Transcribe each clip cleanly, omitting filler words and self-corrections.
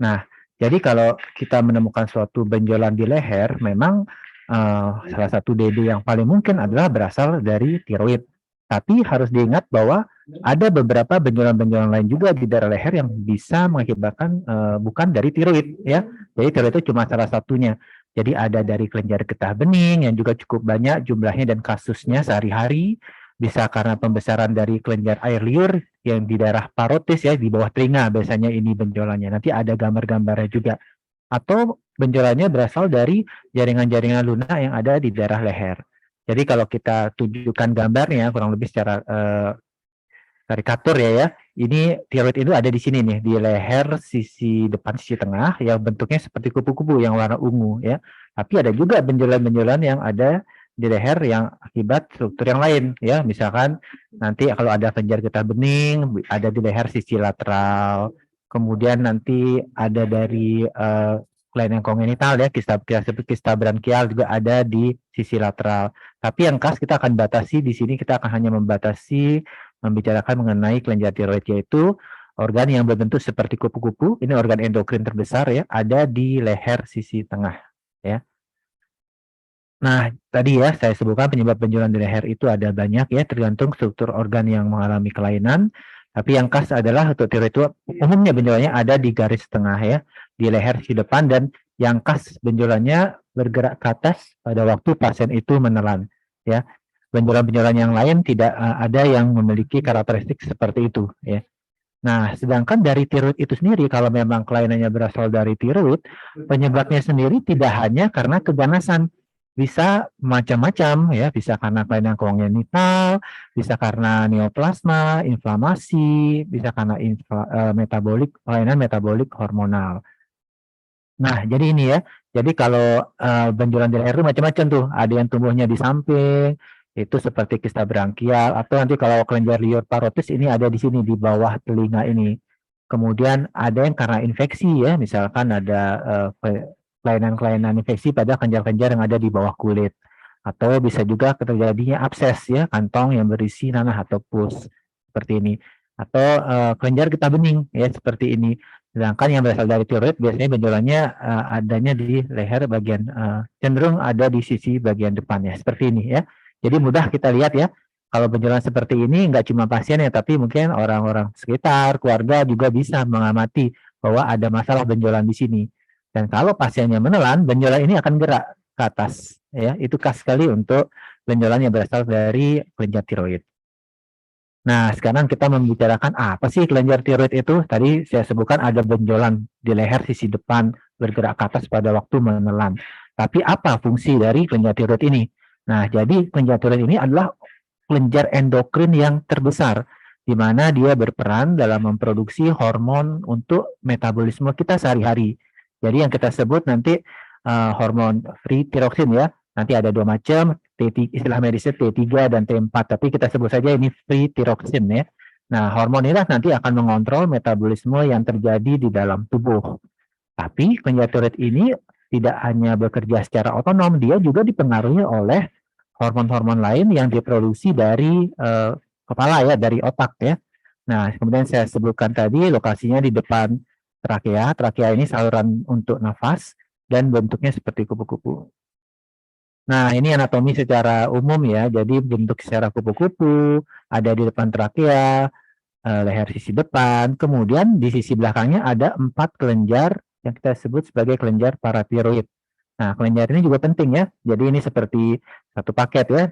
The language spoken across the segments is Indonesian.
Nah, jadi kalau kita menemukan suatu benjolan di leher, memang salah satu DD yang paling mungkin adalah berasal dari tiroid. Tapi harus diingat bahwa ada beberapa benjolan-benjolan lain juga di daerah leher yang bisa mengakibatkan bukan dari tiroid, ya. Jadi tiroid itu cuma salah satunya. Jadi ada dari kelenjar getah bening yang juga cukup banyak jumlahnya dan kasusnya sehari-hari. Bisa karena pembesaran dari kelenjar air liur yang di daerah parotis ya, di bawah telinga biasanya ini benjolannya. Nanti ada gambar-gambarnya juga. Atau benjolannya berasal dari jaringan-jaringan lunak yang ada di daerah leher. Jadi kalau kita tunjukkan gambarnya kurang lebih secara karikatur ya, ini tiroid itu ada di sini nih, di leher sisi depan sisi tengah yang bentuknya seperti kupu-kupu yang warna ungu ya. Tapi ada juga benjolan-benjolan yang ada di leher yang akibat struktur yang lain ya. Misalkan nanti kalau ada kelenjar getah bening ada di leher sisi lateral. Kemudian nanti ada dari kelainan kongenital ya, kista brankial juga ada di sisi lateral. Tapi yang khas kita akan batasi di sini, kita akan hanya membatasi membicarakan mengenai kelenjar tiroid, yaitu organ yang berbentuk seperti kupu-kupu. Ini organ endokrin terbesar ya, ada di leher sisi tengah ya. Nah, tadi ya saya sebutkan penyebab benjolan di leher itu ada banyak ya, tergantung struktur organ yang mengalami kelainan. Tapi yang khas adalah untuk tiroid itu umumnya benjolannya ada di garis tengah ya, di leher sisi depan, dan yang khas benjolannya bergerak ke atas pada waktu pasien itu menelan ya. Benjolan-benjolan yang lain tidak ada yang memiliki karakteristik seperti itu ya. Nah, sedangkan dari tiroid itu sendiri, kalau memang kelainannya berasal dari tiroid, penyebabnya sendiri tidak hanya karena keganasan, bisa macam-macam ya, bisa karena kelainan kongenital, bisa karena neoplasma, inflamasi, bisa karena kelainan metabolik hormonal. Nah, jadi ini ya. Jadi kalau benjolan di leher itu macam-macam tuh. Ada yang tumbuhnya di samping, itu seperti kista brankial, atau nanti kalau kelenjar liur parotis ini ada di sini di bawah telinga ini. Kemudian ada yang karena infeksi ya, misalkan ada kelainan-kelainan infeksi pada kelenjar-kelenjar yang ada di bawah kulit. Atau bisa juga terjadinya abses ya, kantong yang berisi nanah atau pus seperti ini. Atau kelenjar getah bening ya seperti ini. Sedangkan yang berasal dari tiroid biasanya benjolannya adanya di leher bagian cenderung ada di sisi bagian depannya seperti ini ya. Jadi mudah kita lihat ya. Kalau benjolan seperti ini nggak cuma pasien ya, tapi mungkin orang-orang sekitar, keluarga juga bisa mengamati bahwa ada masalah benjolan di sini. Dan kalau pasiennya menelan, benjolan ini akan gerak ke atas ya. Itu khas sekali untuk benjolan yang berasal dari kelenjar tiroid. Nah, sekarang kita membicarakan apa sih kelenjar tiroid itu? Tadi saya sebutkan ada benjolan di leher sisi depan bergerak ke atas pada waktu menelan. Tapi apa fungsi dari kelenjar tiroid ini? Nah, jadi kelenjar tiroid ini adalah kelenjar endokrin yang terbesar, di mana dia berperan dalam memproduksi hormon untuk metabolisme kita sehari-hari. Jadi yang kita sebut nanti hormon free thyroxine ya. Nanti ada dua macam, istilah medisnya T3 dan T4, tapi kita sebut saja ini free thyroxine ya. Nah, hormon ini nanti akan mengontrol metabolisme yang terjadi di dalam tubuh. Tapi kelenjar tiroid ini tidak hanya bekerja secara otonom, dia juga dipengaruhi oleh hormon-hormon lain yang diproduksi dari kepala ya, dari otak ya. Nah, kemudian saya sebutkan tadi lokasinya di depan trakea. Trakea ini saluran untuk nafas dan bentuknya seperti kupu-kupu. Nah, ini anatomi secara umum ya. Jadi bentuk secara kupu-kupu, ada di depan trakea, leher sisi depan. Kemudian di sisi belakangnya ada 4 kelenjar yang kita sebut sebagai kelenjar paratiroid. Nah, kelenjar ini juga penting ya. Jadi ini seperti satu paket ya.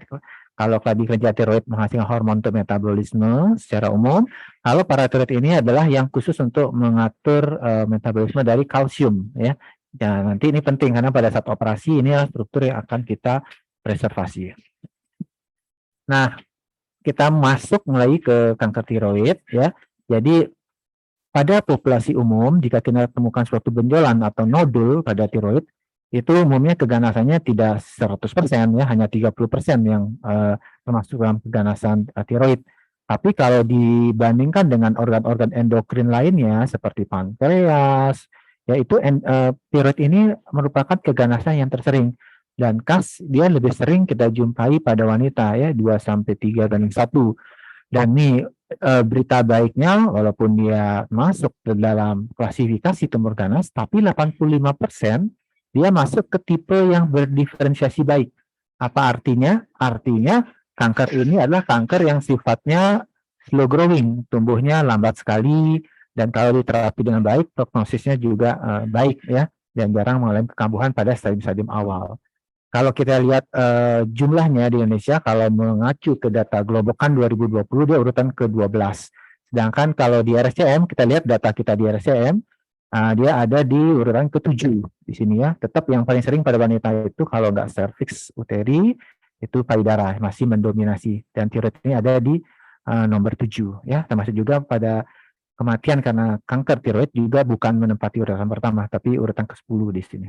Kalau tadi kelenjar tiroid menghasilkan hormon untuk metabolisme secara umum, kalau paratiroid ini adalah yang khusus untuk mengatur metabolisme dari kalsium ya. Ya, nanti ini penting karena pada saat operasi ini struktur yang akan kita preservasi. Nah, kita masuk mulai ke kanker tiroid ya. Jadi pada populasi umum jika kita temukan suatu benjolan atau nodul pada tiroid, itu umumnya keganasannya tidak 100% ya, hanya 30% yang termasuk dalam keganasan tiroid. Tapi kalau dibandingkan dengan organ-organ endokrin lainnya seperti pankreas, ya itu tiroid ini merupakan keganasan yang tersering, dan khas dia lebih sering kita jumpai pada wanita ya, 2 sampai 3 banding 1. Dan nih berita baiknya walaupun dia masuk ke dalam klasifikasi tumor ganas, tapi 85% dia masuk ke tipe yang berdiferensiasi baik. Apa artinya? Artinya kanker ini adalah kanker yang sifatnya slow growing, tumbuhnya lambat sekali, dan kalau diterapi dengan baik, prognosisnya juga baik ya, dan jarang mengalami kekambuhan pada stadium-stadium awal. Kalau kita lihat jumlahnya di Indonesia, kalau mengacu ke data Globokan 2020, dia urutan ke-12. Sedangkan kalau di RSCM, kita lihat data kita di RSCM, dia ada di urutan ke-7 di sini ya. Tetap yang paling sering pada wanita itu kalau nggak serviks uteri, itu payudara masih mendominasi. Dan tiroid ini ada di nomor 7 ya, termasuk juga pada kematian karena kanker tiroid juga bukan menempati urutan pertama, tapi urutan ke-10 di sini.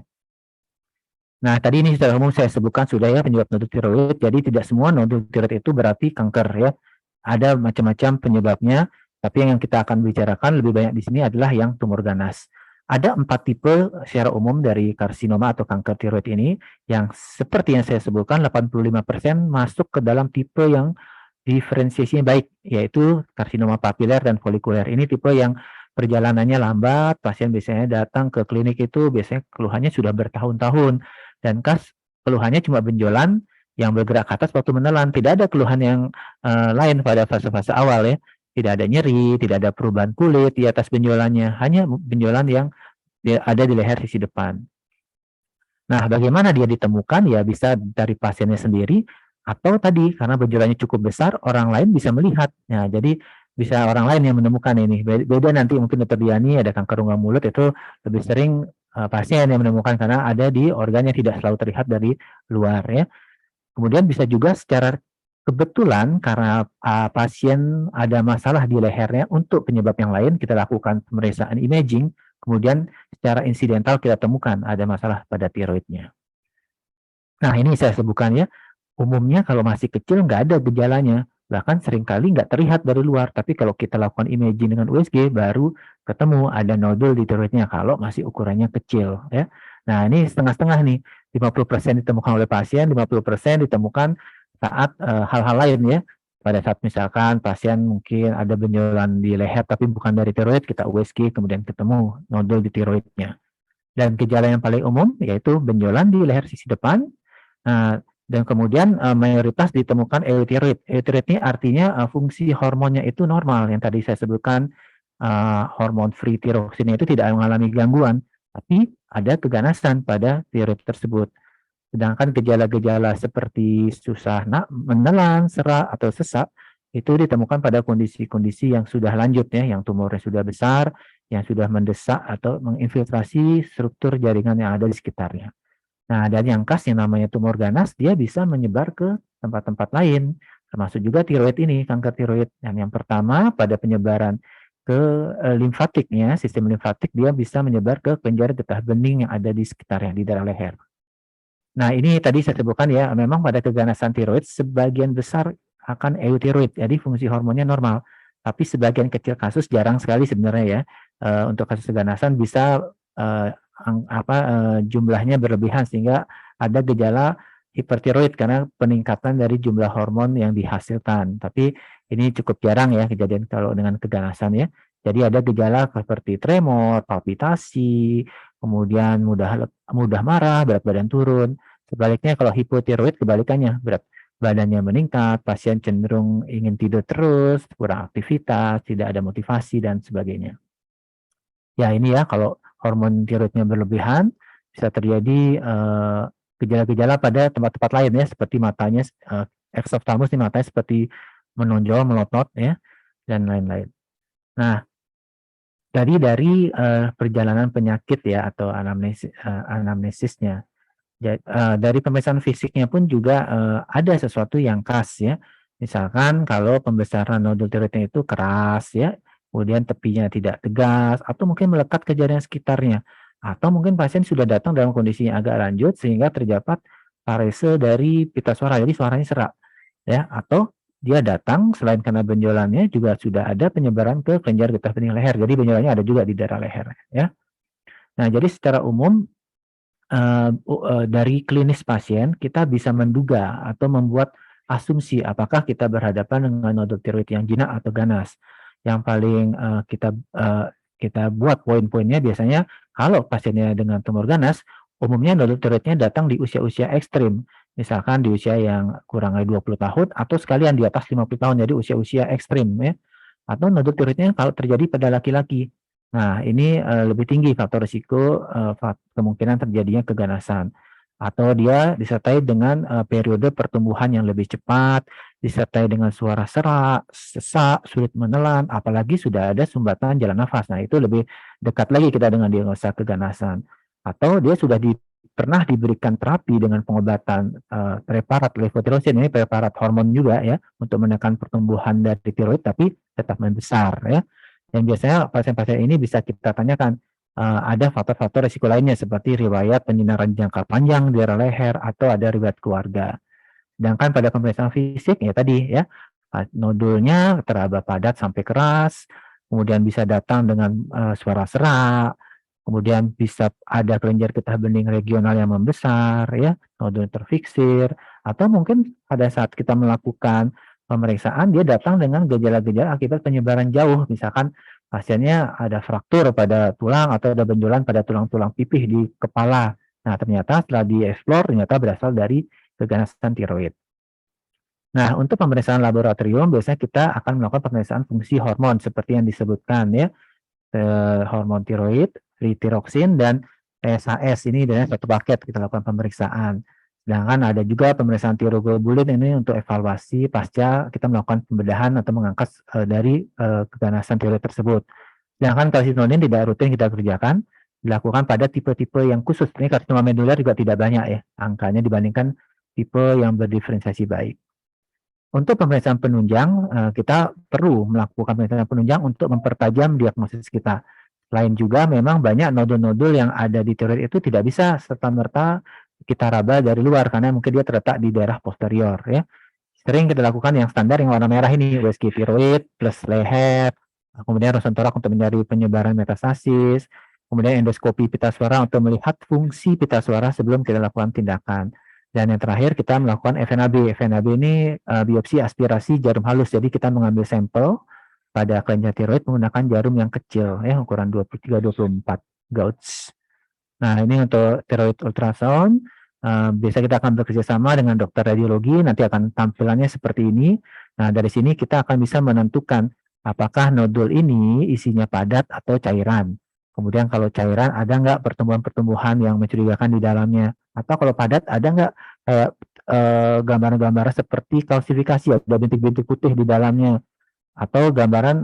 Nah, tadi ini secara umum saya sebutkan sudah ya penyebab nodul tiroid. Jadi tidak semua nodul tiroid itu berarti kanker ya. Ada macam-macam penyebabnya, tapi yang kita akan bicarakan lebih banyak di sini adalah yang tumor ganas. Ada 4 tipe secara umum dari karsinoma atau kanker tiroid ini yang seperti yang saya sebutkan 85% masuk ke dalam tipe yang diferensiasinya baik, yaitu karsinoma papiler dan folikuler. Ini tipe yang perjalanannya lambat, pasien biasanya datang ke klinik itu biasanya keluhannya sudah bertahun-tahun, dan keluhannya cuma benjolan yang bergerak ke atas waktu menelan, tidak ada keluhan yang lain pada fase-fase awal ya, tidak ada nyeri, tidak ada perubahan kulit di atas benjolannya, hanya benjolan yang ada di leher sisi depan. Nah, bagaimana dia ditemukan? Ya bisa dari pasiennya sendiri, atau tadi karena benjolannya cukup besar, orang lain bisa melihat. Nah, jadi bisa orang lain yang menemukan ini. Beda nanti mungkin dokter Diani ada kanker rongga mulut itu lebih sering pasien yang menemukan karena ada di organ yang tidak selalu terlihat dari luar ya. Kemudian bisa juga secara kebetulan karena pasien ada masalah di lehernya, untuk penyebab yang lain kita lakukan pemeriksaan imaging, kemudian secara insidental kita temukan ada masalah pada tiroidnya. Nah, ini saya sebutkan ya, umumnya kalau masih kecil nggak ada gejalanya, bahkan seringkali nggak terlihat dari luar, tapi kalau kita lakukan imaging dengan USG baru ketemu ada nodul di tiroidnya kalau masih ukurannya kecil ya. Nah, ini setengah-setengah nih, 50% ditemukan oleh pasien, 50% ditemukan saat hal-hal lain ya. Pada saat misalkan pasien mungkin ada benjolan di leher tapi bukan dari tiroid, kita USG kemudian ketemu nodul di tiroidnya. Dan gejala yang paling umum yaitu benjolan di leher sisi depan, dan kemudian mayoritas ditemukan euthyroid. Euthyroid ini artinya fungsi hormonnya itu normal, yang tadi saya sebutkan hormon free tiroksinnya itu tidak mengalami gangguan, tapi ada keganasan pada tiroid tersebut. Sedangkan gejala-gejala seperti susah menelan, serak, atau sesak itu ditemukan pada kondisi-kondisi yang sudah lanjut ya, yang tumornya sudah besar, yang sudah mendesak atau menginfiltrasi struktur jaringan yang ada di sekitarnya. Nah, dan yang khas yang namanya tumor ganas, dia bisa menyebar ke tempat-tempat lain, termasuk juga tiroid ini, kanker tiroid. Dan yang pertama, pada penyebaran ke limfatiknya, sistem limfatik, dia bisa menyebar ke kelenjar getah bening yang ada di sekitarnya, di daerah leher. Nah, ini tadi saya sebutkan ya, memang pada keganasan tiroid, sebagian besar akan euthyroid, jadi fungsi hormonnya normal. Tapi sebagian kecil kasus, jarang sekali sebenarnya ya, untuk kasus keganasan bisa jumlahnya berlebihan sehingga ada gejala hipertiroid karena peningkatan dari jumlah hormon yang dihasilkan. Tapi ini cukup jarang ya kejadian kalau dengan keganasan ya. Jadi ada gejala seperti tremor, palpitasi, kemudian mudah marah, berat badan turun. Sebaliknya kalau hipotiroid kebalikannya, berat badannya meningkat, pasien cenderung ingin tidur terus, kurang aktivitas, tidak ada motivasi dan sebagainya. Ya ini ya, kalau hormon tiroidnya berlebihan bisa terjadi gejala-gejala pada tempat-tempat lain ya, seperti matanya, exophthalmos nih, matanya seperti menonjol, melotot ya, dan lain-lain. Nah, dari perjalanan penyakit ya atau anamnesisnya, dari pemeriksaan fisiknya pun juga ada sesuatu yang khas ya. Misalkan kalau pembesaran nodul tiroidnya itu keras ya, kemudian tepinya tidak tegas, atau mungkin melekat ke jaringan sekitarnya, atau mungkin pasien sudah datang dalam kondisi yang agak lanjut sehingga terdapat parese dari pita suara, jadi suaranya serak ya, atau dia datang selain karena benjolannya juga sudah ada penyebaran ke kelenjar getah bening leher, jadi benjolannya ada juga di daerah leher ya. Nah, jadi secara umum dari klinis pasien kita bisa menduga atau membuat asumsi apakah kita berhadapan dengan nodul tiroid yang jinak atau ganas. Yang paling kita buat poin-poinnya biasanya kalau pasiennya dengan tumor ganas, umumnya nodul tiroidnya datang di usia-usia ekstrim. Misalkan di usia yang kurang dari 20 tahun atau sekalian di atas 50 tahun, jadi usia-usia ekstrim ya. Atau nodul tiroidnya kalau terjadi pada laki-laki. Nah, ini lebih tinggi faktor risiko kemungkinan terjadinya keganasan. Atau dia disertai dengan periode pertumbuhan yang lebih cepat, disertai dengan suara serak, sesak, sulit menelan, apalagi sudah ada sumbatan jalan nafas. Nah, itu lebih dekat lagi kita dengan diagnosa keganasan. Atau dia sudah pernah diberikan terapi dengan pengobatan preparat levotiroxin, ini preparat hormon juga ya, untuk menekan pertumbuhan dari tiroid, tapi tetap membesar ya. Dan biasanya pasien-pasien ini bisa kita tanyakan, ada faktor-faktor risiko lainnya seperti riwayat penyinaran jangka panjang di daerah leher atau ada riwayat keluarga. Sedangkan pada pemeriksaan fisik ya tadi ya, nodulnya teraba padat sampai keras, kemudian bisa datang dengan suara serak, kemudian bisa ada kelenjar getah bening regional yang membesar ya, nodul terfiksir, atau mungkin pada saat kita melakukan pemeriksaan dia datang dengan gejala-gejala akibat penyebaran jauh, misalkan pasiennya ada fraktur pada tulang atau ada benjolan pada tulang-tulang pipih di kepala. Nah, ternyata setelah dieksplor ternyata berasal dari keganasan tiroid. Nah, untuk pemeriksaan laboratorium biasanya kita akan melakukan pemeriksaan fungsi hormon seperti yang disebutkan ya, hormon tiroid, tiroxin, dan TSH ini dengan satu paket kita lakukan pemeriksaan. Sedangkan ada juga pemeriksaan tiroglobulin ini untuk evaluasi pasca kita melakukan pembedahan atau mengangkat dari keganasan tiroid tersebut. Sedangkan kalsinonin tidak rutin kita kerjakan, dilakukan pada tipe-tipe yang khusus. Ini karsinoma medular juga tidak banyak ya angkanya dibandingkan tipe yang berdiferensiasi baik. Untuk pemeriksaan penunjang, kita perlu melakukan pemeriksaan penunjang untuk mempertajam diagnosis kita. Selain juga memang banyak nodul-nodul yang ada di tiroid itu tidak bisa serta-merta kita raba dari luar karena mungkin dia terletak di daerah posterior ya. Sering kita lakukan yang standar yang warna merah ini, USG tiroid plus leher, kemudian ronsen torak untuk mencari penyebaran metastasis, kemudian endoskopi pita suara untuk melihat fungsi pita suara sebelum kita lakukan tindakan. Dan yang terakhir kita melakukan FNAB. FNAB ini biopsi aspirasi jarum halus. Jadi kita mengambil sampel pada kelenjar tiroid menggunakan jarum yang kecil ya, ukuran 23-24 gauge. Nah, ini untuk tiroid ultrasound. Biasa kita akan bekerja sama dengan dokter radiologi, nanti akan tampilannya seperti ini. Nah, dari sini kita akan bisa menentukan apakah nodul ini isinya padat atau cairan. Kemudian kalau cairan ada nggak pertumbuhan-pertumbuhan yang mencurigakan di dalamnya. Atau kalau padat ada nggak kayak gambaran-gambaran seperti kalsifikasi, ada bintik-bintik putih di dalamnya. Atau gambaran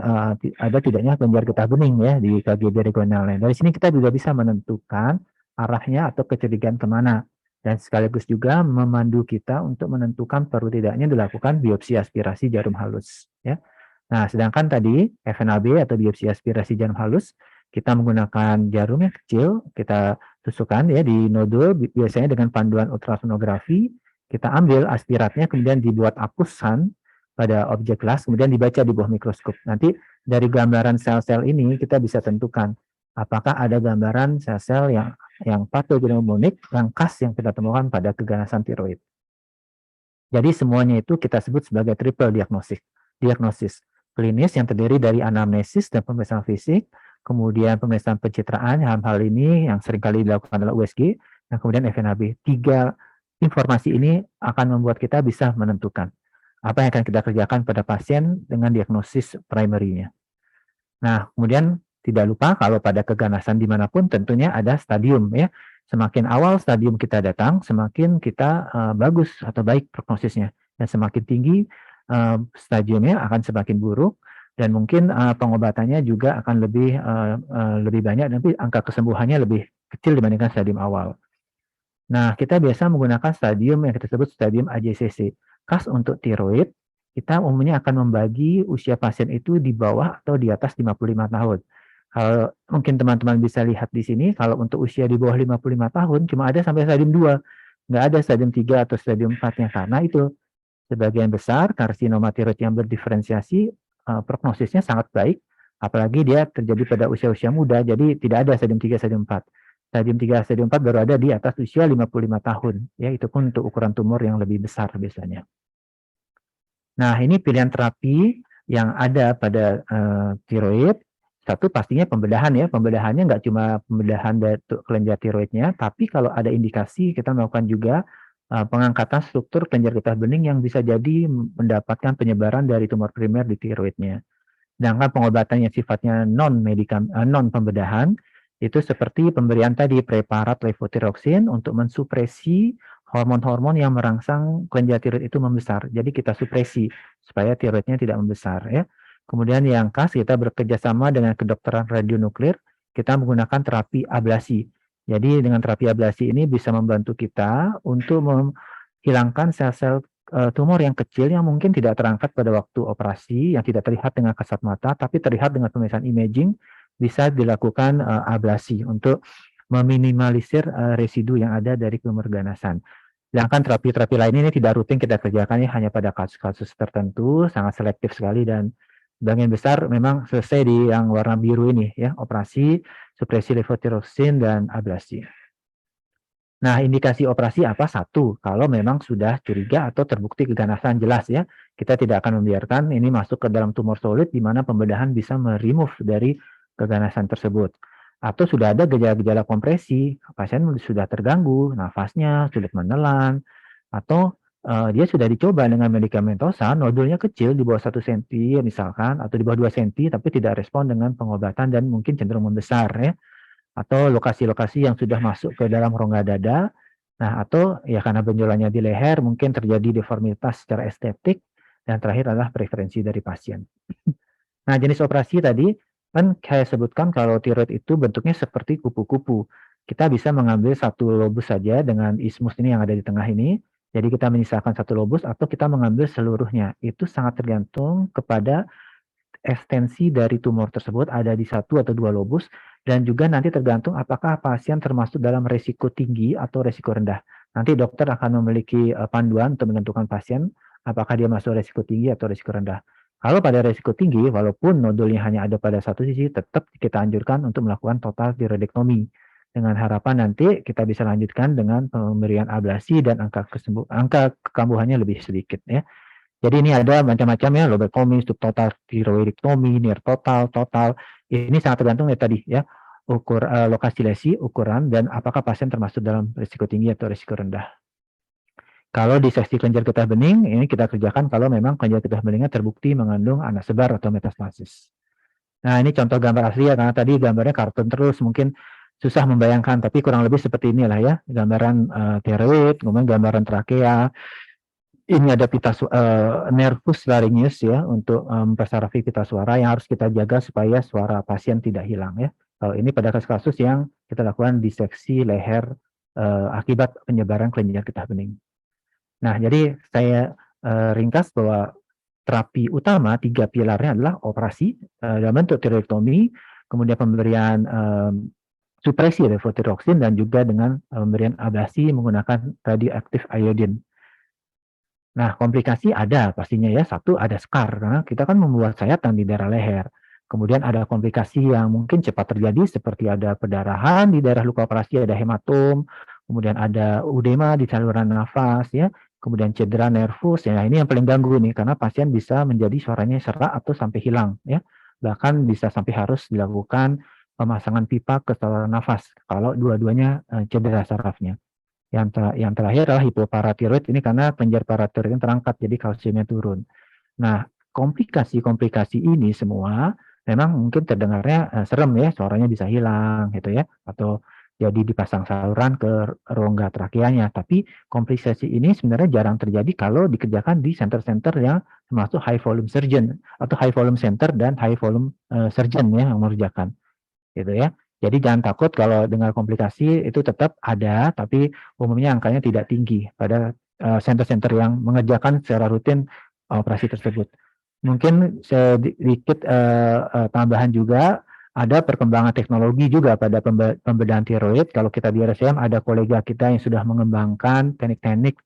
ada tidaknya kelenjar getah bening ya di KGB regionalnya. Dari sini kita juga bisa menentukan arahnya atau kecurigaan kemana. Dan sekaligus juga memandu kita untuk menentukan perlu tidaknya dilakukan biopsi aspirasi jarum halus. Ya. Nah, sedangkan tadi FNAB atau biopsi aspirasi jarum halus, kita menggunakan jarum yang kecil, kita tusukkan ya di nodul, biasanya dengan panduan ultrasonografi, kita ambil aspiratnya, kemudian dibuat apusan pada objek gelas, kemudian dibaca di bawah mikroskop. Nanti dari gambaran sel-sel ini kita bisa tentukan apakah ada gambaran sel-sel yang patogenomic yang khas yang kita temukan pada keganasan tiroid. Jadi semuanya itu kita sebut sebagai triple diagnosis klinis yang terdiri dari anamnesis dan pemeriksaan fisik, kemudian pemeriksaan pencitraan, hal-hal ini yang seringkali dilakukan adalah USG, dan kemudian FNAB. 3 informasi ini akan membuat kita bisa menentukan apa yang akan kita kerjakan pada pasien dengan diagnosis primary-nya. Nah, kemudian tidak lupa kalau pada keganasan dimanapun tentunya ada stadium ya. Semakin awal stadium kita datang, semakin kita bagus atau baik prognosisnya. Dan semakin tinggi stadiumnya akan semakin buruk dan mungkin pengobatannya juga akan lebih banyak, tapi angka kesembuhannya lebih kecil dibandingkan stadium awal. Nah, kita biasa menggunakan stadium yang kita sebut stadium AJCC. Khas untuk tiroid, kita umumnya akan membagi usia pasien itu di bawah atau di atas 55 tahun. Kalau mungkin teman-teman bisa lihat di sini, kalau untuk usia di bawah 55 tahun, cuma ada sampai stadium 2. Nggak ada stadium 3 atau stadium 4-nya, karena itu sebagian besar karsinoma tiroid yang berdiferensiasi, prognosisnya sangat baik, apalagi dia terjadi pada usia-usia muda, jadi tidak ada stadium 3, stadium 4. Stadium 3, stadium 4 baru ada di atas usia 55 tahun. Ya, itu pun untuk ukuran tumor yang lebih besar biasanya. Nah, ini pilihan terapi yang ada pada tiroid. Satu pastinya pembedahan ya, pembedahannya nggak cuma pembedahan dari kelenjar tiroidnya, tapi kalau ada indikasi kita melakukan juga pengangkatan struktur kelenjar getah bening yang bisa jadi mendapatkan penyebaran dari tumor primer di tiroidnya. Sedangkan pengobatan yang sifatnya non pembedahan itu seperti pemberian tadi preparat levotiroxin untuk mensupresi hormon-hormon yang merangsang kelenjar tiroid itu membesar. Jadi kita supresi supaya tiroidnya tidak membesar ya. Kemudian yang khas kita bekerja sama dengan kedokteran radionuklir, kita menggunakan terapi ablasi. Jadi dengan terapi ablasi ini bisa membantu kita untuk menghilangkan sel-sel tumor yang kecil yang mungkin tidak terangkat pada waktu operasi, yang tidak terlihat dengan kasat mata, tapi terlihat dengan pemeriksaan imaging, bisa dilakukan ablasi untuk meminimalisir residu yang ada dari tumor ganasan. Sedangkan terapi-terapi lain ini tidak rutin kita kerjakan ya, hanya pada kasus-kasus tertentu, sangat selektif sekali dan sebagian besar memang selesai di yang warna biru ini ya, operasi, supresi levotiroxin dan ablasi. Nah, indikasi operasi apa? Satu, kalau memang sudah curiga atau terbukti keganasan jelas ya, kita tidak akan membiarkan ini masuk ke dalam tumor solid di mana pembedahan bisa meremove dari keganasan tersebut. Atau sudah ada gejala-gejala kompresi, pasien sudah terganggu, nafasnya sulit menelan, atau dia sudah dicoba dengan medikamentosa, nodulnya kecil di bawah 1 cm misalkan, atau di bawah 2 cm, tapi tidak respon dengan pengobatan dan mungkin cenderung membesar ya. Atau lokasi-lokasi yang sudah masuk ke dalam rongga dada. Nah, atau ya karena benjolannya di leher mungkin terjadi deformitas secara estetik dan terakhir adalah preferensi dari pasien. Nah, jenis operasi tadi kan saya sebutkan kalau tiroid itu bentuknya seperti kupu-kupu. Kita bisa mengambil satu lobus saja dengan ismus ini yang ada di tengah ini. Jadi kita menyisakan satu lobus atau kita mengambil seluruhnya. Itu sangat tergantung kepada ekstensi dari tumor tersebut ada di 1 atau 2 lobus dan juga nanti tergantung apakah pasien termasuk dalam resiko tinggi atau resiko rendah. Nanti dokter akan memiliki panduan untuk menentukan pasien apakah dia masuk resiko tinggi atau resiko rendah. Kalau pada resiko tinggi, walaupun nodulnya hanya ada pada satu sisi, tetap kita anjurkan untuk melakukan total tiroidektomi. Dengan harapan nanti kita bisa lanjutkan dengan pemberian ablasi dan angka kekambuhannya lebih sedikit ya. Jadi ini ada macam-macam ya, lobotomi, subtotal tiroidektomi, near total, total. Ini sangat tergantung ya tadi ya, lokasi lesi, ukuran, dan apakah pasien termasuk dalam risiko tinggi atau risiko rendah. Kalau di seksi kelenjar getah bening, ini kita kerjakan kalau memang kelenjar getah beningnya terbukti mengandung anak sebar atau metastasis. Nah, ini contoh gambar asli ya, karena tadi gambarnya kartun terus, mungkin susah membayangkan, tapi kurang lebih seperti inilah ya, gambaran tiroid, kemudian gambaran trakea. Ini ada nervus laryngeus ya untuk mempersarafi pita suara yang harus kita jaga supaya suara pasien tidak hilang ya. Kalau ini pada kasus-kasus yang kita lakukan diseksi leher akibat penyebaran kelenjar getah bening. Nah, jadi saya ringkas bahwa terapi utama 3 pilarnya adalah operasi dalam bentuk tiroidektomi, kemudian pemberian supresi levotiroxin dan juga dengan pemberian ablasi menggunakan radioaktif iodine. Nah, komplikasi ada pastinya ya. Satu, ada scar, karena kita kan membuat sayatan di daerah leher. Kemudian ada komplikasi yang mungkin cepat terjadi, seperti ada perdarahan di daerah luka operasi, ada hematom, kemudian ada udema di saluran nafas, ya, kemudian cedera nervus. Ya, ini yang paling ganggu nih, karena pasien bisa menjadi suaranya serak atau sampai hilang, ya. Bahkan bisa sampai harus dilakukan pemasangan pipa ke saluran nafas kalau dua-duanya cedera sarafnya. Yang terakhir adalah hipoparatiroid, ini karena kelenjar paratiroid terangkat, jadi kalsiumnya turun. Nah, komplikasi-komplikasi ini semua memang mungkin terdengarnya serem ya, suaranya bisa hilang gitu ya, atau jadi dipasang saluran ke rongga trakeanya. Tapi komplikasi ini sebenarnya jarang terjadi kalau dikerjakan di center-center yang termasuk high volume surgeon atau high volume center dan high volume surgeon ya yang mengerjakan gitu ya. Jadi jangan takut kalau dengar komplikasi itu tetap ada, tapi umumnya angkanya tidak tinggi pada center-center yang mengerjakan secara rutin operasi tersebut. Mungkin sedikit tambahan juga, ada perkembangan teknologi juga pada pembedahan tiroid. Kalau kita di RSCM ada kolega kita yang sudah mengembangkan teknik-teknik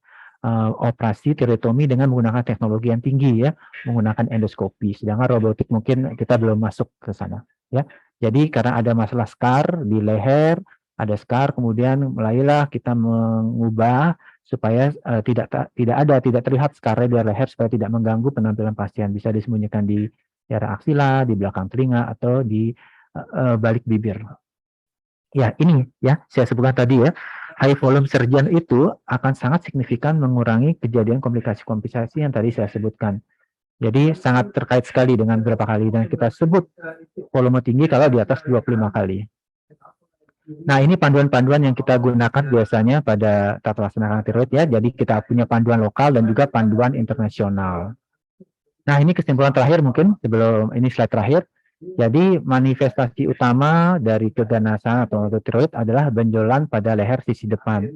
operasi tiroidotomi dengan menggunakan teknologi yang tinggi ya, menggunakan endoskopi. Sedangkan robotik mungkin kita belum masuk ke sana ya. Jadi karena ada masalah scar di leher, ada scar, kemudian mulailah kita mengubah supaya tidak terlihat scar radial leher supaya tidak mengganggu penampilan pasien. Bisa disembunyikan di daerah aksila, di belakang telinga, atau di balik bibir. Ya, ini ya saya sebutkan tadi ya, high volume surgeon itu akan sangat signifikan mengurangi kejadian komplikasi-komplikasi yang tadi saya sebutkan. Jadi sangat terkait sekali dengan berapa kali, dan kita sebut volume tinggi kalau di atas 25 kali. Nah, ini panduan-panduan yang kita gunakan biasanya pada tata laksana kanker tiroid ya. Jadi kita punya panduan lokal dan juga panduan internasional. Nah, ini kesimpulan terakhir mungkin sebelum ini slide terakhir. Jadi manifestasi utama dari keganasan atau tiroid adalah benjolan pada leher sisi depan,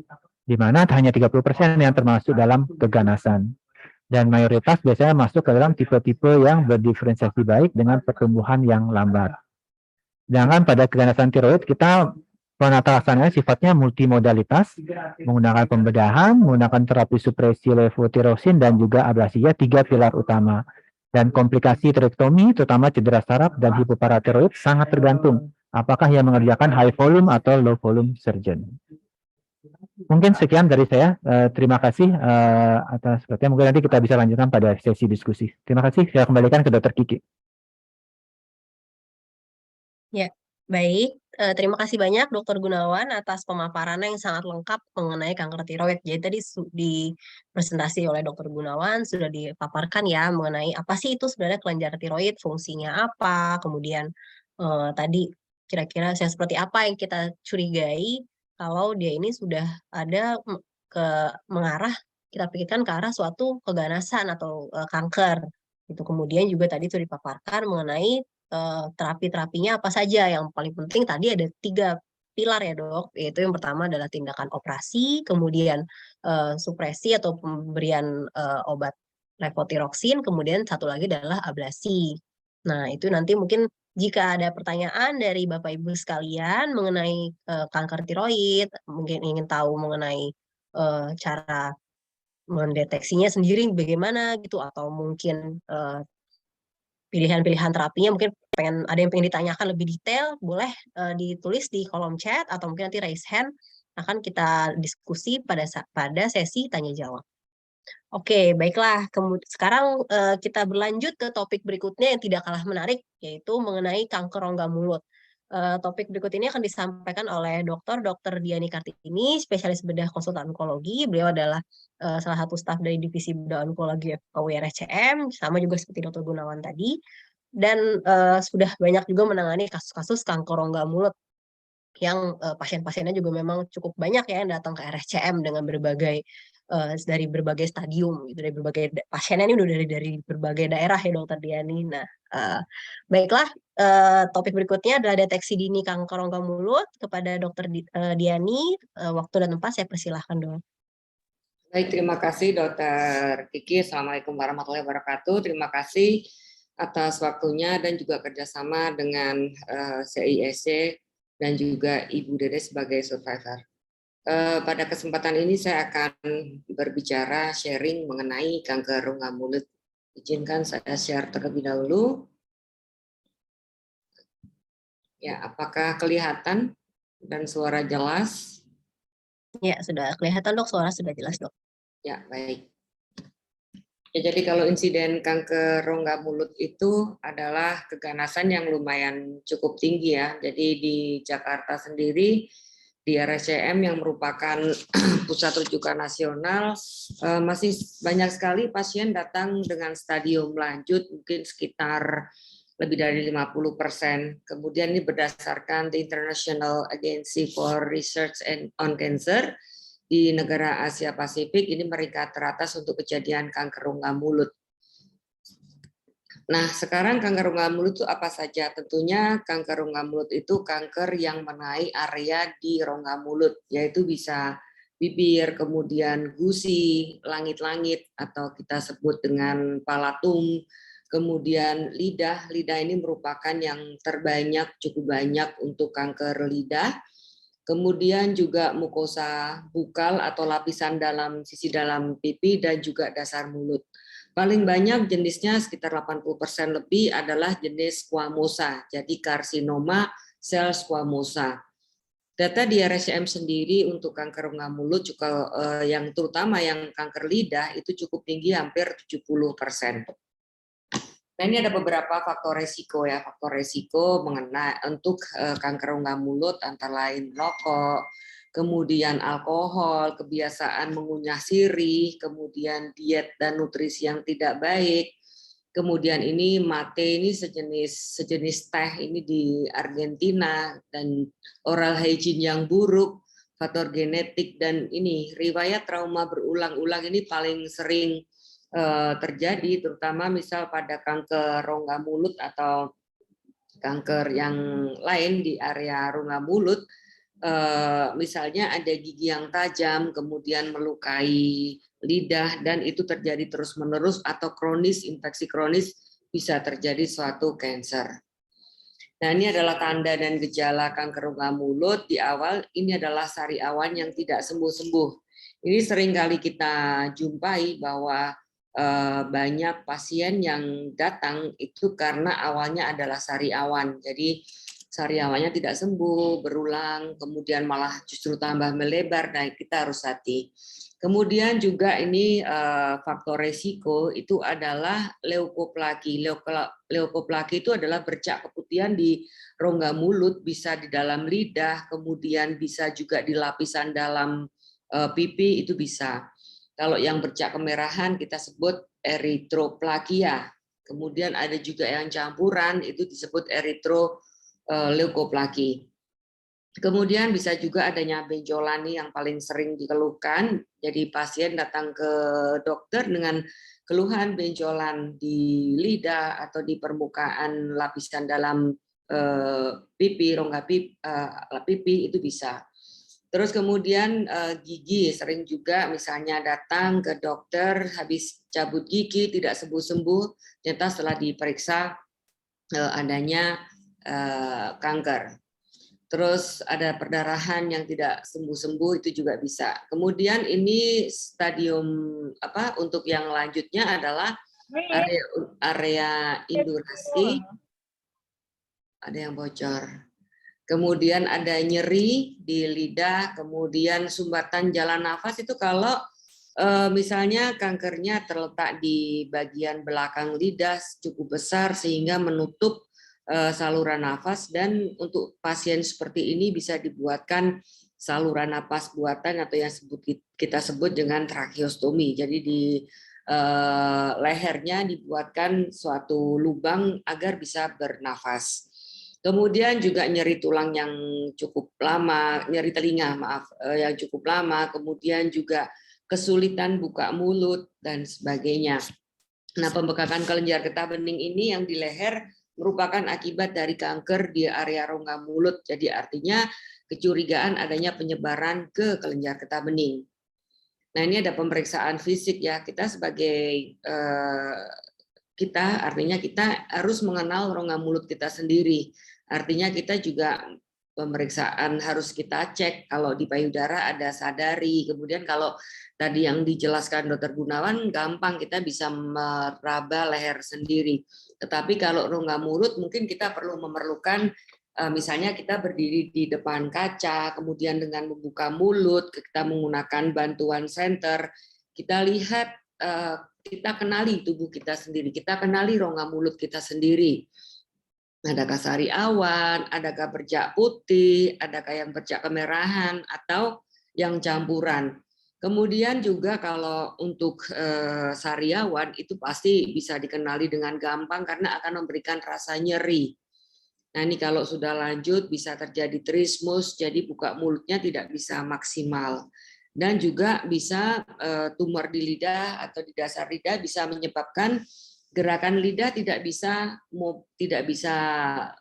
di mana hanya 30% yang termasuk dalam keganasan. Dan mayoritas biasanya masuk ke dalam tipe-tipe yang berdiferensiasi baik dengan pertumbuhan yang lambat. Sedangkan pada keganasan tiroid kita penata laksananya sifatnya multimodalitas, menggunakan pembedahan, menggunakan terapi supresi levotirosin, dan juga ablasi, ya 3 pilar utama. Dan komplikasi tiroidektomi, terutama cedera saraf dan hipoparatiroid, sangat tergantung apakah yang mengerjakan high volume atau low volume surgeon. Mungkin sekian dari saya. Terima kasih atas perhatian. Mungkin nanti kita bisa lanjutkan pada sesi diskusi. Terima kasih. Saya kembalikan ke Dr. Kiki. Ya, baik. Terima kasih banyak Dr. Gunawan atas pemaparannya yang sangat lengkap mengenai kanker tiroid. Jadi tadi di presentasi oleh Dr. Gunawan sudah dipaparkan ya mengenai apa sih itu sebenarnya kelenjar tiroid, fungsinya apa, kemudian tadi kira-kira seperti apa yang kita curigai kalau dia ini sudah ada mengarah, kita pikirkan ke arah suatu keganasan atau kanker. Itu kemudian juga tadi sudah dipaparkan mengenai terapi-terapinya apa saja. Yang paling penting tadi ada 3 pilar ya dok, yaitu yang pertama adalah tindakan operasi, kemudian supresi atau pemberian obat levotiroxin, kemudian satu lagi adalah ablasi. Nah itu nanti mungkin jika ada pertanyaan dari Bapak Ibu sekalian mengenai kanker tiroid, mungkin ingin tahu mengenai cara mendeteksinya sendiri bagaimana gitu, atau mungkin pilihan-pilihan terapinya mungkin ada yang pengen ditanyakan lebih detail, boleh ditulis di kolom chat atau mungkin nanti raise hand, akan kita diskusi pada sesi tanya jawab. Oke, baiklah. Sekarang kita berlanjut ke topik berikutnya yang tidak kalah menarik, yaitu mengenai kanker rongga mulut. Topik berikut ini akan disampaikan oleh Dr. Diani Kartini, spesialis bedah konsultan onkologi. Beliau adalah salah satu staf dari divisi bedah onkologi FKUI RSCM, sama juga seperti Dr. Gunawan tadi. Dan sudah banyak juga menangani kasus-kasus kanker rongga mulut yang pasien-pasiennya juga memang cukup banyak ya yang datang ke RSCM dengan dari berbagai stadium gitu, dari berbagai pasiennya ini udah dari berbagai daerah ya Dokter Diani. Nah, baiklah, topik berikutnya adalah deteksi dini kanker rongga mulut kepada Dokter Diani. Waktu dan tempat saya persilahkan dong. Baik, terima kasih Dokter Kiki. Assalamualaikum warahmatullahi wabarakatuh. Terima kasih atas waktunya dan juga kerjasama dengan CISC dan juga Ibu Dede sebagai survivor. Pada kesempatan ini saya akan berbicara sharing mengenai kanker rongga mulut. Izinkan saya share terlebih dahulu. Ya, apakah kelihatan dan suara jelas? Ya, sudah kelihatan dok, suara sudah jelas dok. Ya, baik. Ya, jadi kalau insiden kanker rongga mulut itu adalah keganasan yang lumayan cukup tinggi ya. Jadi di Jakarta sendiri, di RSCM yang merupakan pusat rujukan nasional, masih banyak sekali pasien datang dengan stadium lanjut, mungkin sekitar lebih dari 50%. Kemudian ini berdasarkan the International Agency for Research on Cancer, di negara Asia Pasifik ini meringkat teratas untuk kejadian kanker rongga mulut. Nah, sekarang kanker rongga mulut itu apa saja? Tentunya kanker rongga mulut itu kanker yang mengenai area di rongga mulut, yaitu bisa bibir, kemudian gusi, langit-langit, atau kita sebut dengan palatum, kemudian lidah. Lidah ini merupakan yang terbanyak, cukup banyak untuk kanker lidah. Kemudian juga mukosa bukal atau lapisan dalam sisi dalam pipi dan juga dasar mulut. Paling banyak jenisnya sekitar 80% lebih adalah jenis squamosa, jadi karsinoma sel squamosa. Data di RSCM sendiri untuk kanker rongga mulut juga yang terutama yang kanker lidah itu cukup tinggi, hampir 70%. Nah, ini ada beberapa faktor resiko ya, faktor resiko mengenai untuk kanker rongga mulut antara lain rokok, kemudian alkohol, kebiasaan mengunyah sirih, kemudian diet dan nutrisi yang tidak baik. Kemudian ini mate ini sejenis teh ini di Argentina, dan oral hygiene yang buruk, faktor genetik, dan ini riwayat trauma berulang-ulang ini paling sering terjadi, terutama misal pada kanker rongga mulut atau kanker yang lain di area rongga mulut. Misalnya ada gigi yang tajam, kemudian melukai lidah, dan itu terjadi terus-menerus atau kronis, infeksi kronis, bisa terjadi suatu cancer. Nah, ini adalah tanda dan gejala kanker rongga mulut di awal. Ini adalah sariawan yang tidak sembuh-sembuh. Ini sering kali kita jumpai bahwa banyak pasien yang datang itu karena awalnya adalah sariawan. Jadi sariawannya tidak sembuh, berulang, kemudian malah justru tambah melebar. Nah, kita harus hati. Kemudian juga ini faktor resiko itu adalah leukoplaki. Leukoplaki itu adalah bercak keputihan di rongga mulut, bisa di dalam lidah, kemudian bisa juga di lapisan dalam pipi, itu bisa. Kalau yang bercak kemerahan kita sebut eritroplakia. Kemudian ada juga yang campuran, itu disebut eritroleukoplaki. Kemudian bisa juga adanya benjolan yang paling sering dikeluhkan. Jadi pasien datang ke dokter dengan keluhan benjolan di lidah atau di permukaan lapisan dalam pipi, rongga pipi, itu bisa. Terus kemudian gigi, sering juga misalnya datang ke dokter habis cabut gigi tidak sembuh-sembuh, ternyata setelah diperiksa adanya kanker. Terus ada perdarahan yang tidak sembuh-sembuh, itu juga bisa. Kemudian ini stadium untuk yang lanjutnya adalah area indurasi. Ada yang bocor. Kemudian ada nyeri di lidah, kemudian sumbatan jalan nafas itu kalau misalnya kankernya terletak di bagian belakang lidah cukup besar sehingga menutup saluran nafas, dan untuk pasien seperti ini bisa dibuatkan saluran napas buatan atau yang kita sebut dengan tracheostomi. Jadi di lehernya dibuatkan suatu lubang agar bisa bernafas. Kemudian juga nyeri tulang yang cukup lama, nyeri telinga yang cukup lama, kemudian juga kesulitan buka mulut dan sebagainya. Nah, pembekakan kelenjar getah bening ini yang di leher merupakan akibat dari kanker di area rongga mulut. Jadi artinya kecurigaan adanya penyebaran ke kelenjar getah bening. Nah, ini ada pemeriksaan fisik ya. Kita sebagai artinya kita harus mengenal rongga mulut kita sendiri. Artinya kita juga pemeriksaan harus kita cek kalau di payudara ada sadari. Kemudian kalau tadi yang dijelaskan Dr. Gunawan, gampang kita bisa meraba leher sendiri. Tetapi kalau rongga mulut mungkin kita perlu memerlukan misalnya kita berdiri di depan kaca, kemudian dengan membuka mulut, kita menggunakan bantuan senter, kita lihat, kita kenali tubuh kita sendiri, kita kenali rongga mulut kita sendiri. Adakah sariawan, adakah bercak putih, adakah yang bercak kemerahan, atau yang campuran. Kemudian juga kalau untuk sariawan itu pasti bisa dikenali dengan gampang karena akan memberikan rasa nyeri. Nah, ini kalau sudah lanjut bisa terjadi trismus, jadi buka mulutnya tidak bisa maksimal. Dan juga bisa tumor di lidah atau di dasar lidah bisa menyebabkan gerakan lidah tidak bisa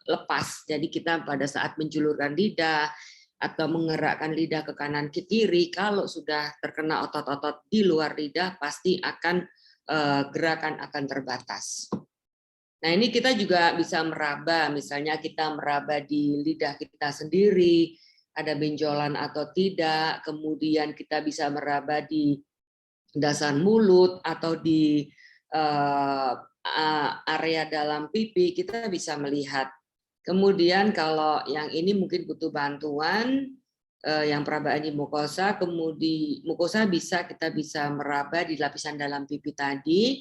lepas. Jadi kita pada saat menjulurkan lidah atau menggerakkan lidah ke kanan ke kiri, kalau sudah terkena otot-otot di luar lidah pasti akan gerakan akan terbatas. Nah, ini kita juga bisa meraba, misalnya kita meraba di lidah kita sendiri, ada benjolan atau tidak, kemudian kita bisa meraba di dasar mulut atau di area dalam pipi, kita bisa melihat. Kemudian kalau yang ini mungkin butuh bantuan, yang perabaan di mukosa, kemudian mukosa kita bisa meraba di lapisan dalam pipi tadi.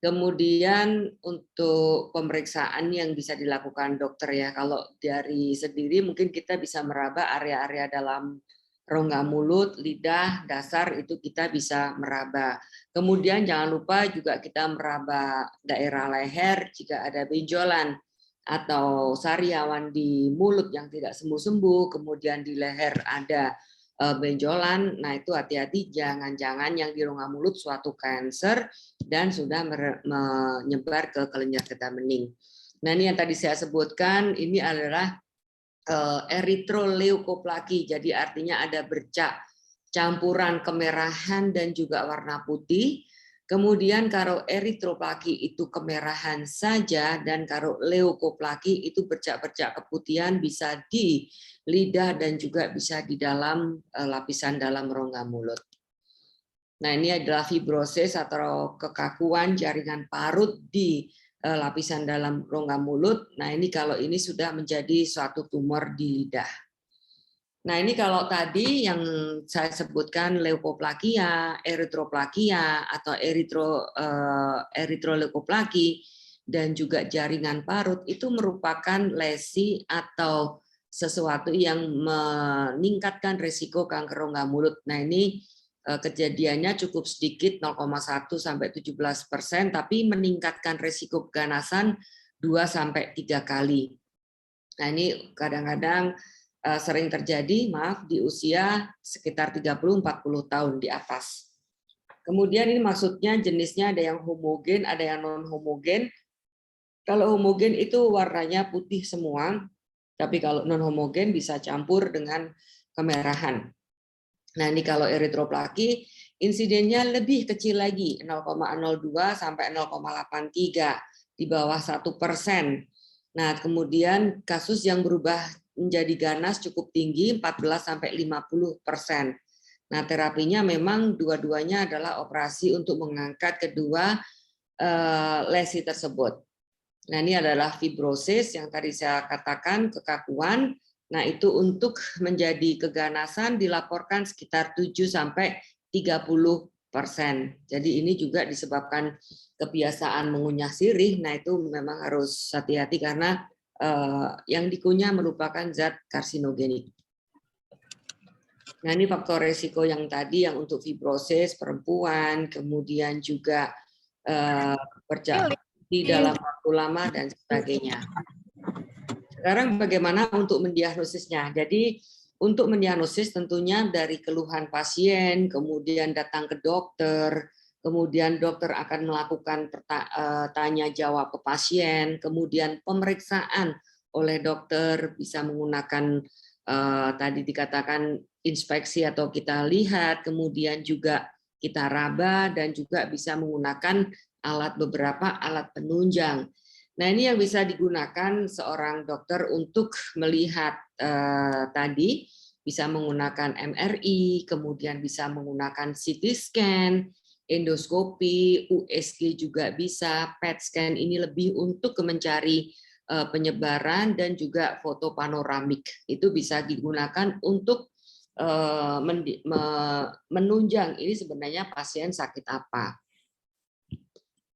Kemudian untuk pemeriksaan yang bisa dilakukan dokter ya, kalau dari sendiri mungkin kita bisa meraba area-area dalam rongga mulut, lidah, dasar itu kita bisa meraba. Kemudian jangan lupa juga kita meraba daerah leher jika ada benjolan atau sariawan di mulut yang tidak sembuh-sembuh, kemudian di leher ada benjolan, nah itu hati-hati, jangan-jangan yang di rongga mulut suatu kanker dan sudah menyebar ke kelenjar getah bening. Nah ini yang tadi saya sebutkan, ini adalah eritroleukoplaki, jadi artinya ada bercak campuran kemerahan dan juga warna putih. Kemudian kalau eritroplaki itu kemerahan saja dan kalau leukoplaki itu bercak-bercak keputihan bisa di lidah dan juga bisa di dalam lapisan dalam rongga mulut. Nah, ini adalah fibrosis atau kekakuan jaringan parut di lapisan dalam rongga mulut. Nah, ini kalau ini sudah menjadi suatu tumor di lidah. Nah, ini kalau tadi yang saya sebutkan leukoplakia, eritroplakia atau eritroleukoplaki dan juga jaringan parut itu merupakan lesi atau sesuatu yang meningkatkan risiko kanker rongga mulut. Nah, ini kejadiannya cukup sedikit 0,1 sampai 17%, tapi meningkatkan risiko keganasan 2 sampai 3 kali. Nah, ini kadang-kadang sering terjadi, di usia sekitar 30-40 tahun di atas. Kemudian ini maksudnya jenisnya ada yang homogen, ada yang non homogen. Kalau homogen itu warnanya putih semua, tapi kalau non homogen bisa campur dengan kemerahan. Nah, ini kalau eritroplaki insidennya lebih kecil lagi, 0,02 sampai 0,83, di bawah 1%. Nah, kemudian kasus yang berubah menjadi ganas cukup tinggi, 14 sampai 50%. Nah, terapinya memang dua-duanya adalah operasi untuk mengangkat kedua lesi tersebut. Nah, ini adalah fibrosis yang tadi saya katakan, kekakuan. Nah, itu untuk menjadi keganasan dilaporkan sekitar 7 sampai 30%. Jadi ini juga disebabkan kebiasaan mengunyah sirih. Nah, itu memang harus hati-hati karena yang dikunyah merupakan zat karsinogenik. Nah, ini faktor resiko yang tadi yang untuk fibrosis perempuan, kemudian juga berjalan di dalam waktu lama dan sebagainya. Sekarang bagaimana untuk mendiagnosisnya? Jadi untuk mendiagnosis tentunya dari keluhan pasien, kemudian datang ke dokter, kemudian dokter akan melakukan tanya jawab ke pasien, kemudian pemeriksaan oleh dokter bisa menggunakan tadi dikatakan inspeksi atau kita lihat, kemudian juga kita raba dan juga bisa menggunakan beberapa alat penunjang. Nah, ini yang bisa digunakan seorang dokter untuk melihat tadi, bisa menggunakan MRI, kemudian bisa menggunakan CT scan, endoskopi, USG juga bisa, PET scan ini lebih untuk mencari penyebaran dan juga foto panoramik. Itu bisa digunakan untuk menunjang ini sebenarnya pasien sakit apa.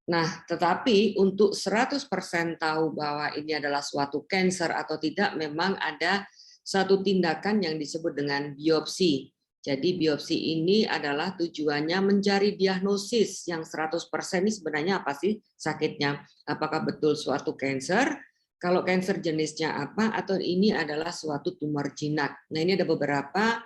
Nah, tetapi untuk 100% tahu bahwa ini adalah suatu kanker atau tidak, memang ada satu tindakan yang disebut dengan biopsi. Jadi biopsi ini adalah tujuannya mencari diagnosis yang 100% ini sebenarnya apa sih sakitnya? Apakah betul suatu kanker? Kalau kanker jenisnya apa? Atau ini adalah suatu tumor jinak? Nah, ini ada beberapa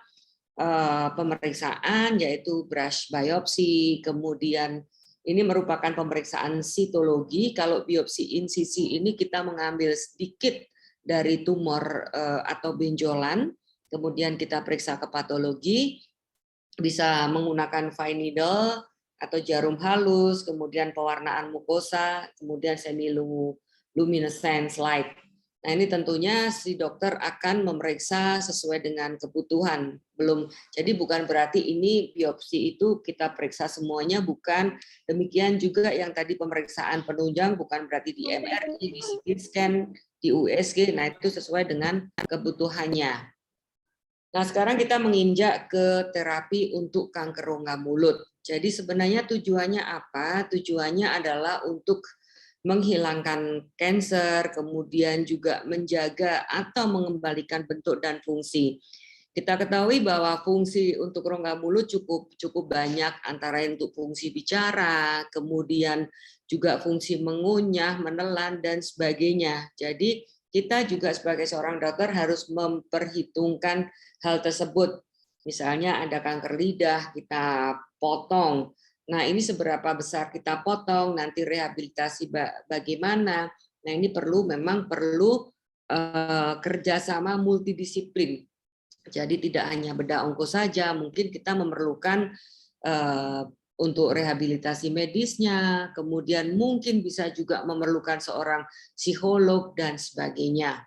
pemeriksaan, yaitu brush biopsi, kemudian ini merupakan pemeriksaan sitologi. Kalau biopsi insisi ini kita mengambil sedikit dari tumor atau benjolan, kemudian kita periksa ke patologi, bisa menggunakan fine needle atau jarum halus, kemudian pewarnaan mukosa, kemudian semiluminescence light. Nah, ini tentunya si dokter akan memeriksa sesuai dengan kebutuhan. Jadi bukan berarti ini biopsi itu kita periksa semuanya, bukan. Demikian juga yang tadi pemeriksaan penunjang, bukan berarti di MRI, di CT scan, di USG. Nah, itu sesuai dengan kebutuhannya. Nah, sekarang kita menginjak ke terapi untuk kanker rongga mulut. Jadi sebenarnya tujuannya apa? Tujuannya adalah untuk menghilangkan kanker, kemudian juga menjaga atau mengembalikan bentuk dan fungsi. Kita ketahui bahwa fungsi untuk rongga mulut cukup banyak, antara untuk fungsi bicara, kemudian juga fungsi mengunyah, menelan, dan sebagainya. Jadi kita juga sebagai seorang dokter harus memperhitungkan hal tersebut. Misalnya ada kanker lidah, kita potong. Nah, ini seberapa besar kita potong, nanti rehabilitasi bagaimana. Nah, ini memang perlu kerjasama multidisiplin. Jadi tidak hanya bedah ongko saja, mungkin kita memerlukan untuk rehabilitasi medisnya, kemudian mungkin bisa juga memerlukan seorang psikolog dan sebagainya.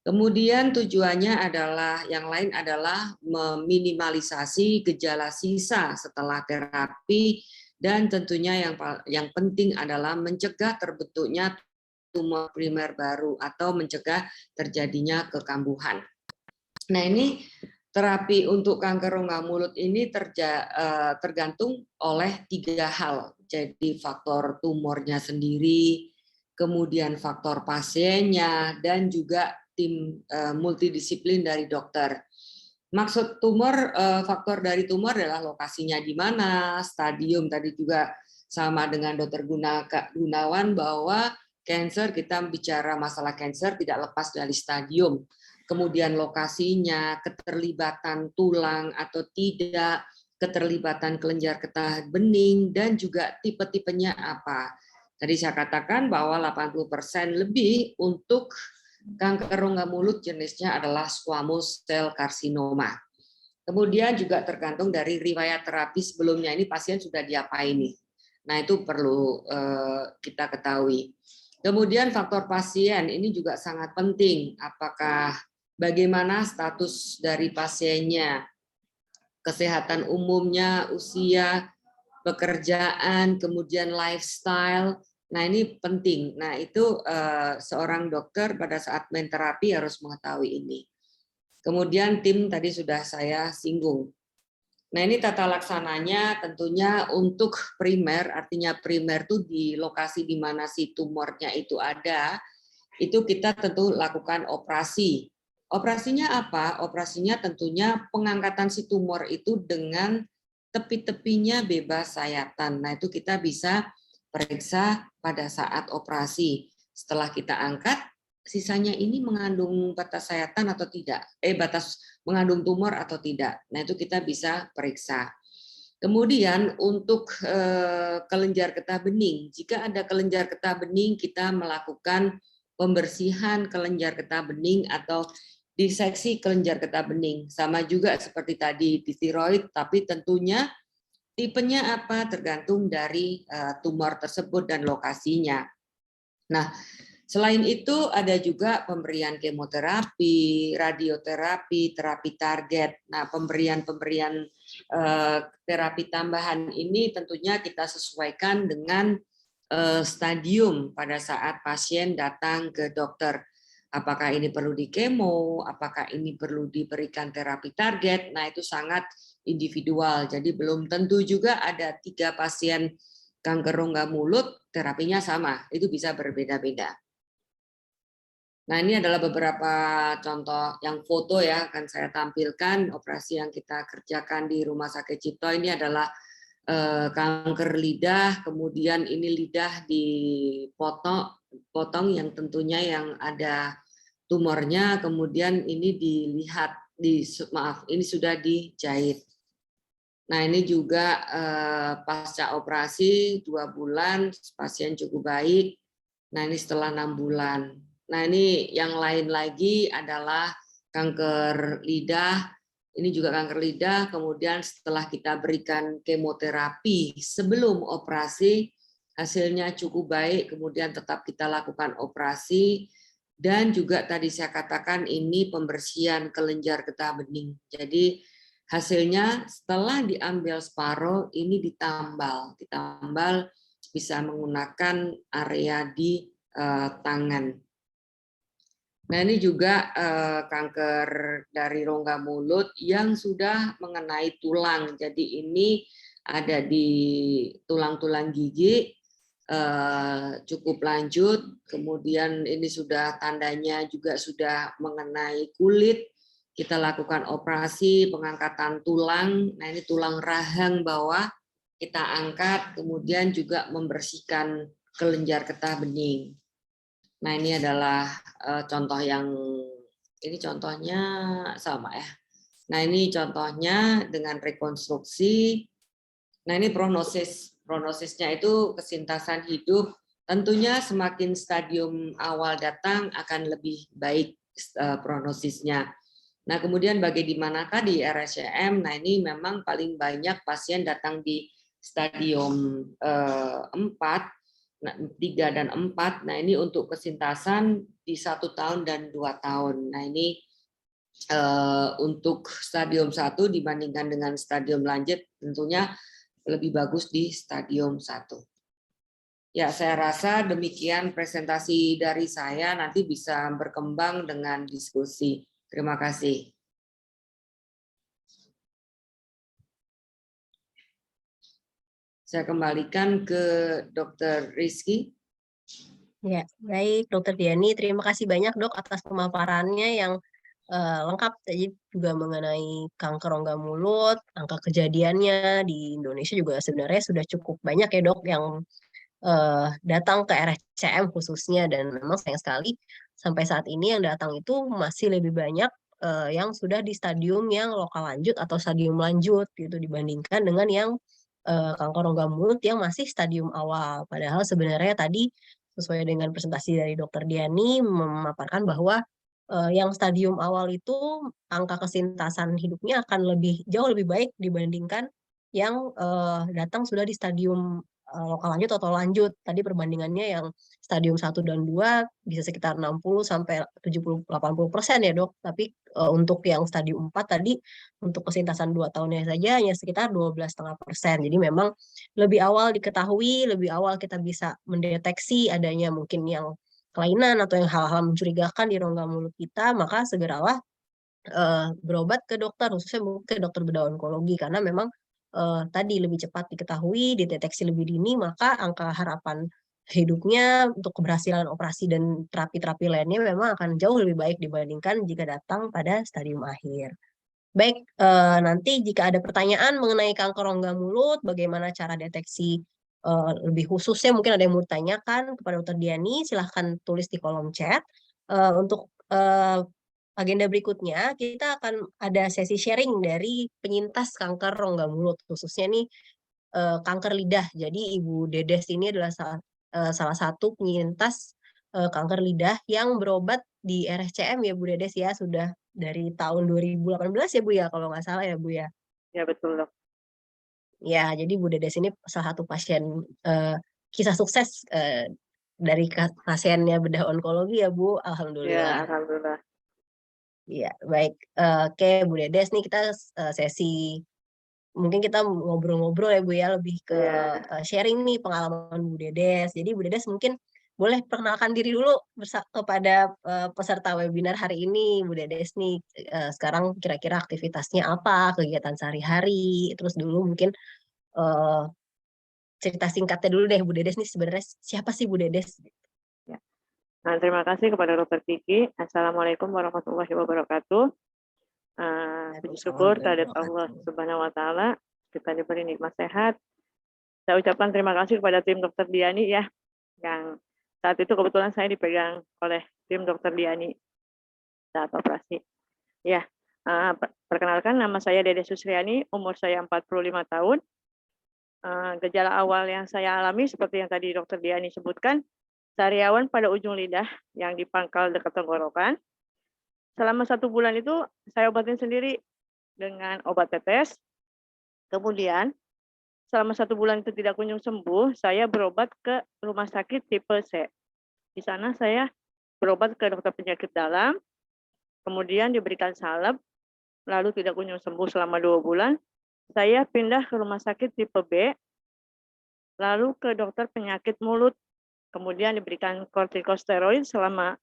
Kemudian tujuannya adalah yang lain adalah meminimalisasi gejala sisa setelah terapi, dan tentunya yang penting adalah mencegah terbentuknya tumor primer baru atau mencegah terjadinya kekambuhan. Nah, ini terapi untuk kanker rongga mulut ini tergantung oleh 3 hal. Jadi faktor tumornya sendiri, kemudian faktor pasiennya, dan juga tim multidisiplin dari dokter. Maksud tumor, faktor dari tumor adalah lokasinya di mana, stadium, tadi juga sama dengan Dr. Gunawan bahwa kanker, kita bicara masalah kanker tidak lepas dari stadium. Kemudian lokasinya, keterlibatan tulang atau tidak, keterlibatan kelenjar getah bening, dan juga tipe-tipenya apa. Tadi saya katakan bahwa 80% lebih untuk kanker rongga mulut jenisnya adalah squamous cell carcinoma. Kemudian juga tergantung dari riwayat terapi sebelumnya, ini pasien sudah diapain nih. Nah, itu perlu kita ketahui. Kemudian faktor pasien ini juga sangat penting. Apakah bagaimana status dari pasiennya, kesehatan umumnya, usia, pekerjaan, kemudian lifestyle. Nah, ini penting. Nah, itu seorang dokter pada saat main terapi harus mengetahui ini. Kemudian tim tadi sudah saya singgung. Nah, ini tata laksananya tentunya untuk primer, artinya primer itu di lokasi di mana si tumornya itu ada, itu kita tentu lakukan operasi. Operasinya apa? Operasinya tentunya pengangkatan si tumor itu dengan tepi-tepinya bebas sayatan. Nah, itu kita bisa periksa pada saat operasi. Setelah kita angkat, sisanya ini mengandung batas sayatan atau tidak? Batas mengandung tumor atau tidak? Nah, itu kita bisa periksa. Kemudian untuk kelenjar getah bening, jika ada kelenjar getah bening, kita melakukan pembersihan kelenjar getah bening atau diseksi kelenjar getah bening. Sama juga seperti tadi di tiroid, tapi tentunya tipenya apa tergantung dari tumor tersebut dan lokasinya. Nah, selain itu ada juga pemberian kemoterapi, radioterapi, terapi target. Nah, pemberian terapi tambahan ini tentunya kita sesuaikan dengan stadium pada saat pasien datang ke dokter. Apakah ini perlu di kemo, apakah ini perlu diberikan terapi target. Nah, itu sangat individual. Jadi belum tentu juga ada 3 pasien kanker rongga mulut terapinya sama. Itu bisa berbeda-beda. Nah, ini adalah beberapa contoh yang foto ya, akan saya tampilkan operasi yang kita kerjakan di Rumah Sakit Cipto. Ini adalah kanker lidah, kemudian ini lidah dipotong yang tentunya yang ada tumornya, kemudian ini dilihat, ini sudah dijahit. Nah, ini juga pasca operasi 2 bulan, pasien cukup baik. Nah, ini setelah 6 bulan. Nah, ini yang lain lagi adalah kanker lidah. Ini juga kanker lidah, kemudian setelah kita berikan kemoterapi sebelum operasi, hasilnya cukup baik, kemudian tetap kita lakukan operasi, dan juga tadi saya katakan ini pembersihan kelenjar getah bening. Jadi hasilnya setelah diambil sparo, ini ditambal bisa menggunakan area di tangan. Nah, ini juga kanker dari rongga mulut yang sudah mengenai tulang. Jadi ini ada di tulang-tulang gigi, cukup lanjut. Kemudian ini sudah tandanya juga sudah mengenai kulit. Kita lakukan operasi pengangkatan tulang. Nah, ini tulang rahang bawah kita angkat, kemudian juga membersihkan kelenjar getah bening. Nah, ini adalah contoh yang ini contohnya sama ya. Nah, ini contohnya dengan rekonstruksi. Nah, ini prognosisnya itu kesintasan hidup. Tentunya semakin stadium awal datang akan lebih baik prognosisnya. Nah, kemudian bagaimanakah di RSCM? Nah, ini memang paling banyak pasien datang di stadium 4, 3 dan 4. Nah, ini untuk kesintasan di 1 tahun dan 2 tahun. Nah, ini untuk stadium 1 dibandingkan dengan stadium lanjut tentunya lebih bagus di stadium 1. Ya, saya rasa demikian presentasi dari saya, nanti bisa berkembang dengan diskusi. Terima kasih. Saya kembalikan ke Dr. Rizky. Ya, baik, Dokter Diani. Terima kasih banyak, Dok, atas pemaparannya yang lengkap. Jadi juga mengenai kanker rongga mulut, angka kejadiannya di Indonesia juga sebenarnya sudah cukup banyak ya, Dok, yang datang ke RSCM khususnya. Dan memang sayang sekali sampai saat ini yang datang itu masih lebih banyak yang sudah di stadium yang lokal lanjut atau stadium lanjut gitu dibandingkan dengan yang kanker rongga mulut yang masih stadium awal. Padahal sebenarnya tadi sesuai dengan presentasi dari Dokter Diani memaparkan bahwa yang stadium awal itu angka kesintasan hidupnya akan jauh lebih baik dibandingkan yang datang sudah di stadium lokal lanjut atau lanjut. Tadi perbandingannya yang stadium 1 dan 2 bisa sekitar 60 sampai 70-80% ya, Dok. Tapi untuk yang stadium 4 tadi untuk kesintasan 2 tahunnya saja hanya sekitar 12,5%. Jadi memang lebih awal diketahui, lebih awal kita bisa mendeteksi adanya mungkin yang kelainan atau yang hal-hal mencurigakan di rongga mulut kita, maka segeralah berobat ke dokter, khususnya ke dokter bedah onkologi, karena memang tadi lebih cepat diketahui, dideteksi lebih dini, maka angka harapan hidupnya untuk keberhasilan operasi dan terapi-terapi lainnya memang akan jauh lebih baik dibandingkan jika datang pada stadium akhir. Baik, nanti jika ada pertanyaan mengenai kanker rongga mulut, bagaimana cara deteksi lebih khususnya mungkin ada yang mau ditanyakan kepada Dr. Diani, silahkan tulis di kolom chat. Untuk agenda berikutnya, kita akan ada sesi sharing dari penyintas kanker rongga mulut, khususnya nih kanker lidah. Jadi Ibu Dedes ini adalah salah satu penyintas kanker lidah yang berobat di RSCM ya Bu Dedes ya, sudah dari tahun 2018 ya Bu ya, kalau nggak salah ya Bu ya. Ya betul, Dok. Ya, jadi Bu Dedes ini salah satu pasien kisah sukses dari pasiennya bedah onkologi ya Bu, Ya, alhamdulillah. alhamdulillah. Iya, baik. Oke, Bu Dedes nih kita sesi mungkin kita ngobrol-ngobrol ya Bu ya, lebih ke Ya. sharing nih pengalaman Bu Dedes. Jadi Bu Dedes mungkin boleh perkenalkan diri dulu kepada peserta webinar hari ini. Bu Dedes nih sekarang kira-kira aktivitasnya apa, kegiatan sehari-hari, terus dulu mungkin cerita singkatnya dulu deh Bu Dedes nih sebenarnya siapa sih Bu Dedes? Ya. Nah, terima kasih kepada Dr. Kiki. Assalamualaikum warahmatullahi wabarakatuh. Puji syukur kehadirat Allah Subhanahu wa Ta'ala, kita diberi nikmat sehat. Saya ucapkan terima kasih kepada tim Dr. Diani ya, yang saat itu kebetulan saya dipegang oleh tim Dr. Diani saat operasi. Ya, perkenalkan nama saya Dede Susriani, umur saya 45 tahun. Gejala awal yang saya alami seperti yang tadi Dr. Diani sebutkan, sariawan pada ujung lidah yang di pangkal dekat tenggorokan. Selama 1 bulan itu saya obatin sendiri dengan obat tetes. Kemudian selama 1 bulan itu tidak kunjung sembuh, saya berobat ke rumah sakit tipe C. Di sana saya berobat ke dokter penyakit dalam, kemudian diberikan salep, lalu tidak kunjung sembuh selama 2 bulan. Saya pindah ke rumah sakit tipe B, lalu ke dokter penyakit mulut, kemudian diberikan kortikosteroid selama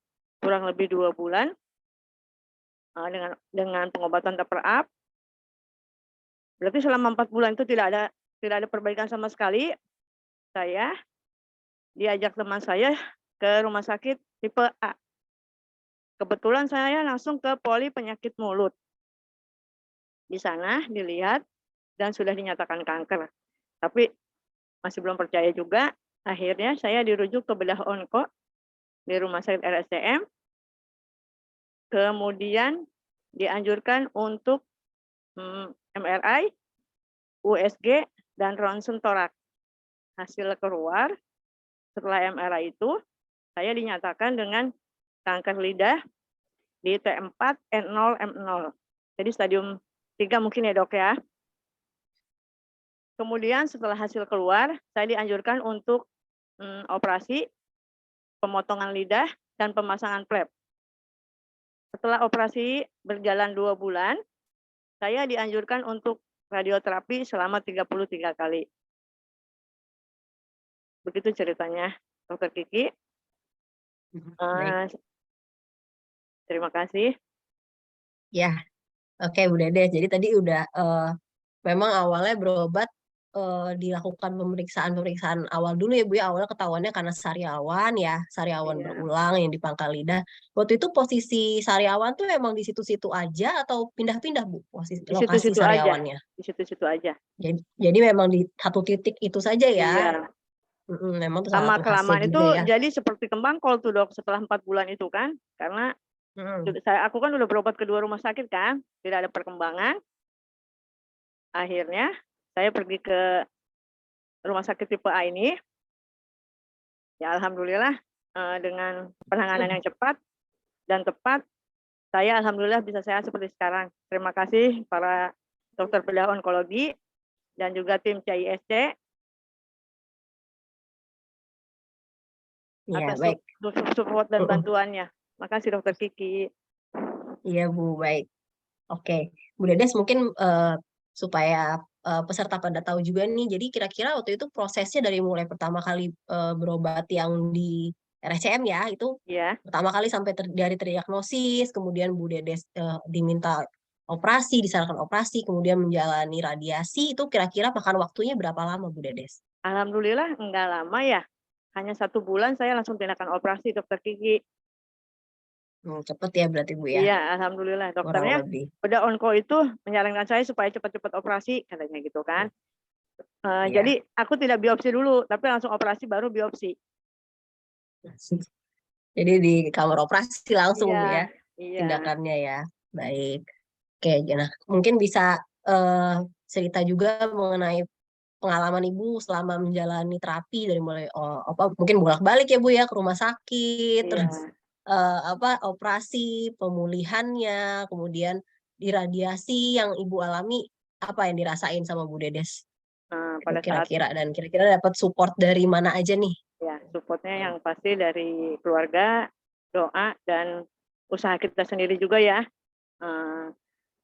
kurang lebih 2 bulan dengan pengobatan top up. Berarti selama 4 bulan itu tidak ada perbaikan sama sekali. Saya diajak teman saya ke rumah sakit tipe A. Kebetulan saya langsung ke poli penyakit mulut. Di sana dilihat dan sudah dinyatakan kanker. Tapi masih belum percaya juga. Akhirnya saya dirujuk ke bedah onko di rumah sakit RSCM. Kemudian dianjurkan untuk MRI, USG, dan ronsen torak. Hasil keluar setelah MRI itu, saya dinyatakan dengan kanker lidah di T4, N0, M0. Jadi stadium 3 mungkin ya dok ya. Kemudian setelah hasil keluar, saya dianjurkan untuk operasi, pemotongan lidah, dan pemasangan flap. Setelah operasi berjalan 2 bulan, saya dianjurkan untuk radioterapi selama 33 kali. Begitu ceritanya, Dokter Kiki. Baik. Terima kasih. Ya, oke Bu Dede. Jadi tadi udah memang awalnya berobat dilakukan pemeriksaan awal dulu ya Bu ya. Awalnya ketahuannya karena sariawan ya, sariawan Iya. berulang yang di pangkal lidah. Waktu itu posisi sariawan tuh emang di situ-situ aja atau pindah-pindah Bu posisi Di lokasi situ-situ aja. sariawannya? Di situ-situ aja. Jadi memang di satu titik itu saja ya. Iya. Memang tuh sangat berhasil Lama-kelamaan itu juga ya. jadi seperti kembang kol tuh dok setelah 4 bulan itu kan. Karena aku kan udah berobat ke 2 rumah sakit kan. Tidak ada perkembangan. Akhirnya saya pergi ke rumah sakit tipe A ini. Ya alhamdulillah dengan penanganan yang cepat dan tepat, saya alhamdulillah bisa sehat seperti sekarang. Terima kasih para dokter bedah onkologi dan juga tim CISC Ya, atas baik. support dan bantuannya. Makasih Dokter Kiki. Iya Bu, baik. Oke, Bu Dedes mungkin supaya peserta pada tahu juga nih, jadi kira-kira waktu itu prosesnya dari mulai pertama kali berobat yang di RSCM ya, itu Ya, pertama kali sampai dari terdiagnosis, kemudian Bu Dedes diminta operasi, disarankan operasi, kemudian menjalani radiasi, itu kira-kira makan waktunya berapa lama Bu Dedes? alhamdulillah enggak lama ya. Hanya 1 bulan saya langsung tindakan operasi Dokter Kiki. Cepet ya berarti Bu ya, Iya, alhamdulillah. kurang Dokternya lebih. bedah onko itu menyarankan saya supaya cepat-cepat operasi, katanya gitu kan. Iya. Jadi aku tidak biopsi dulu, tapi langsung operasi baru biopsi. Jadi di kamar operasi langsung Bu ya, Iya. tindakannya ya. Baik. Oke, nah mungkin bisa cerita juga mengenai pengalaman Ibu selama menjalani terapi dari mulai mungkin bolak-balik ya Bu ya ke rumah sakit, Iya. terus operasi, pemulihannya, kemudian diradiasi yang Ibu alami, apa yang dirasain sama Bu Dedes? Pada saat Kira-kira dapat support dari mana aja nih? ya supportnya yang pasti dari keluarga, doa dan usaha kita sendiri juga ya.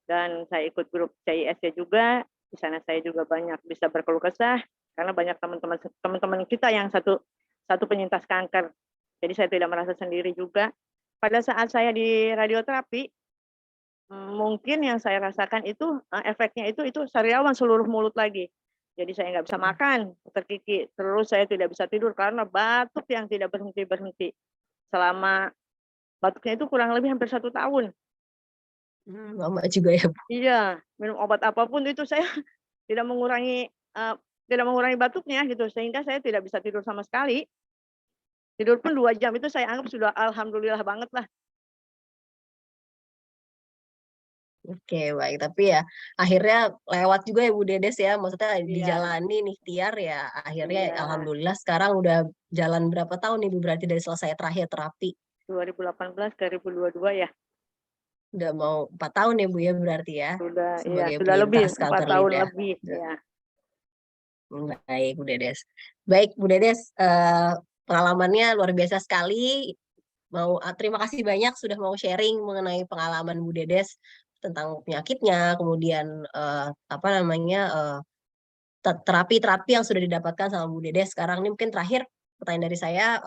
Dan saya ikut grup CISC juga. Di sana saya juga banyak bisa berkeluh kesah karena banyak teman-teman kita yang satu penyintas kanker. Jadi saya tidak merasa sendiri juga. Pada saat saya di radioterapi, mungkin yang saya rasakan itu efeknya itu sariawan seluruh mulut lagi. Jadi saya nggak bisa makan, Dokter Kiki. Terus saya tidak bisa tidur karena batuk yang tidak berhenti-berhenti. Selama batuknya itu kurang lebih hampir 1 tahun. Lama juga ya Bu. Iya, minum obat apapun itu saya tidak mengurangi batuknya gitu, sehingga saya tidak bisa tidur sama sekali. Tidur pun 2 jam itu saya anggap sudah alhamdulillah banget lah. Oke, baik. Tapi ya akhirnya lewat juga ya Bu Dedes ya, maksudnya Iya. dijalani nih ikhtiar ya, akhirnya Iya. alhamdulillah sekarang udah jalan berapa tahun nih Bu berarti dari selesai terakhir terapi? 2018 ke 2022 ya. Udah mau 4 tahun ya Bu ya berarti ya, Sudah sebagai sudah lebih penyintas 4 kanker tahun lidah. lebih, ya. Baik Bu Dedes. Baik Bu Dedes, pengalamannya luar biasa sekali. Terima kasih banyak sudah mau sharing mengenai pengalaman Bu Dedes tentang penyakitnya, kemudian terapi-terapi yang sudah didapatkan sama Bu Dedes. Sekarang ini mungkin terakhir pertanyaan dari saya,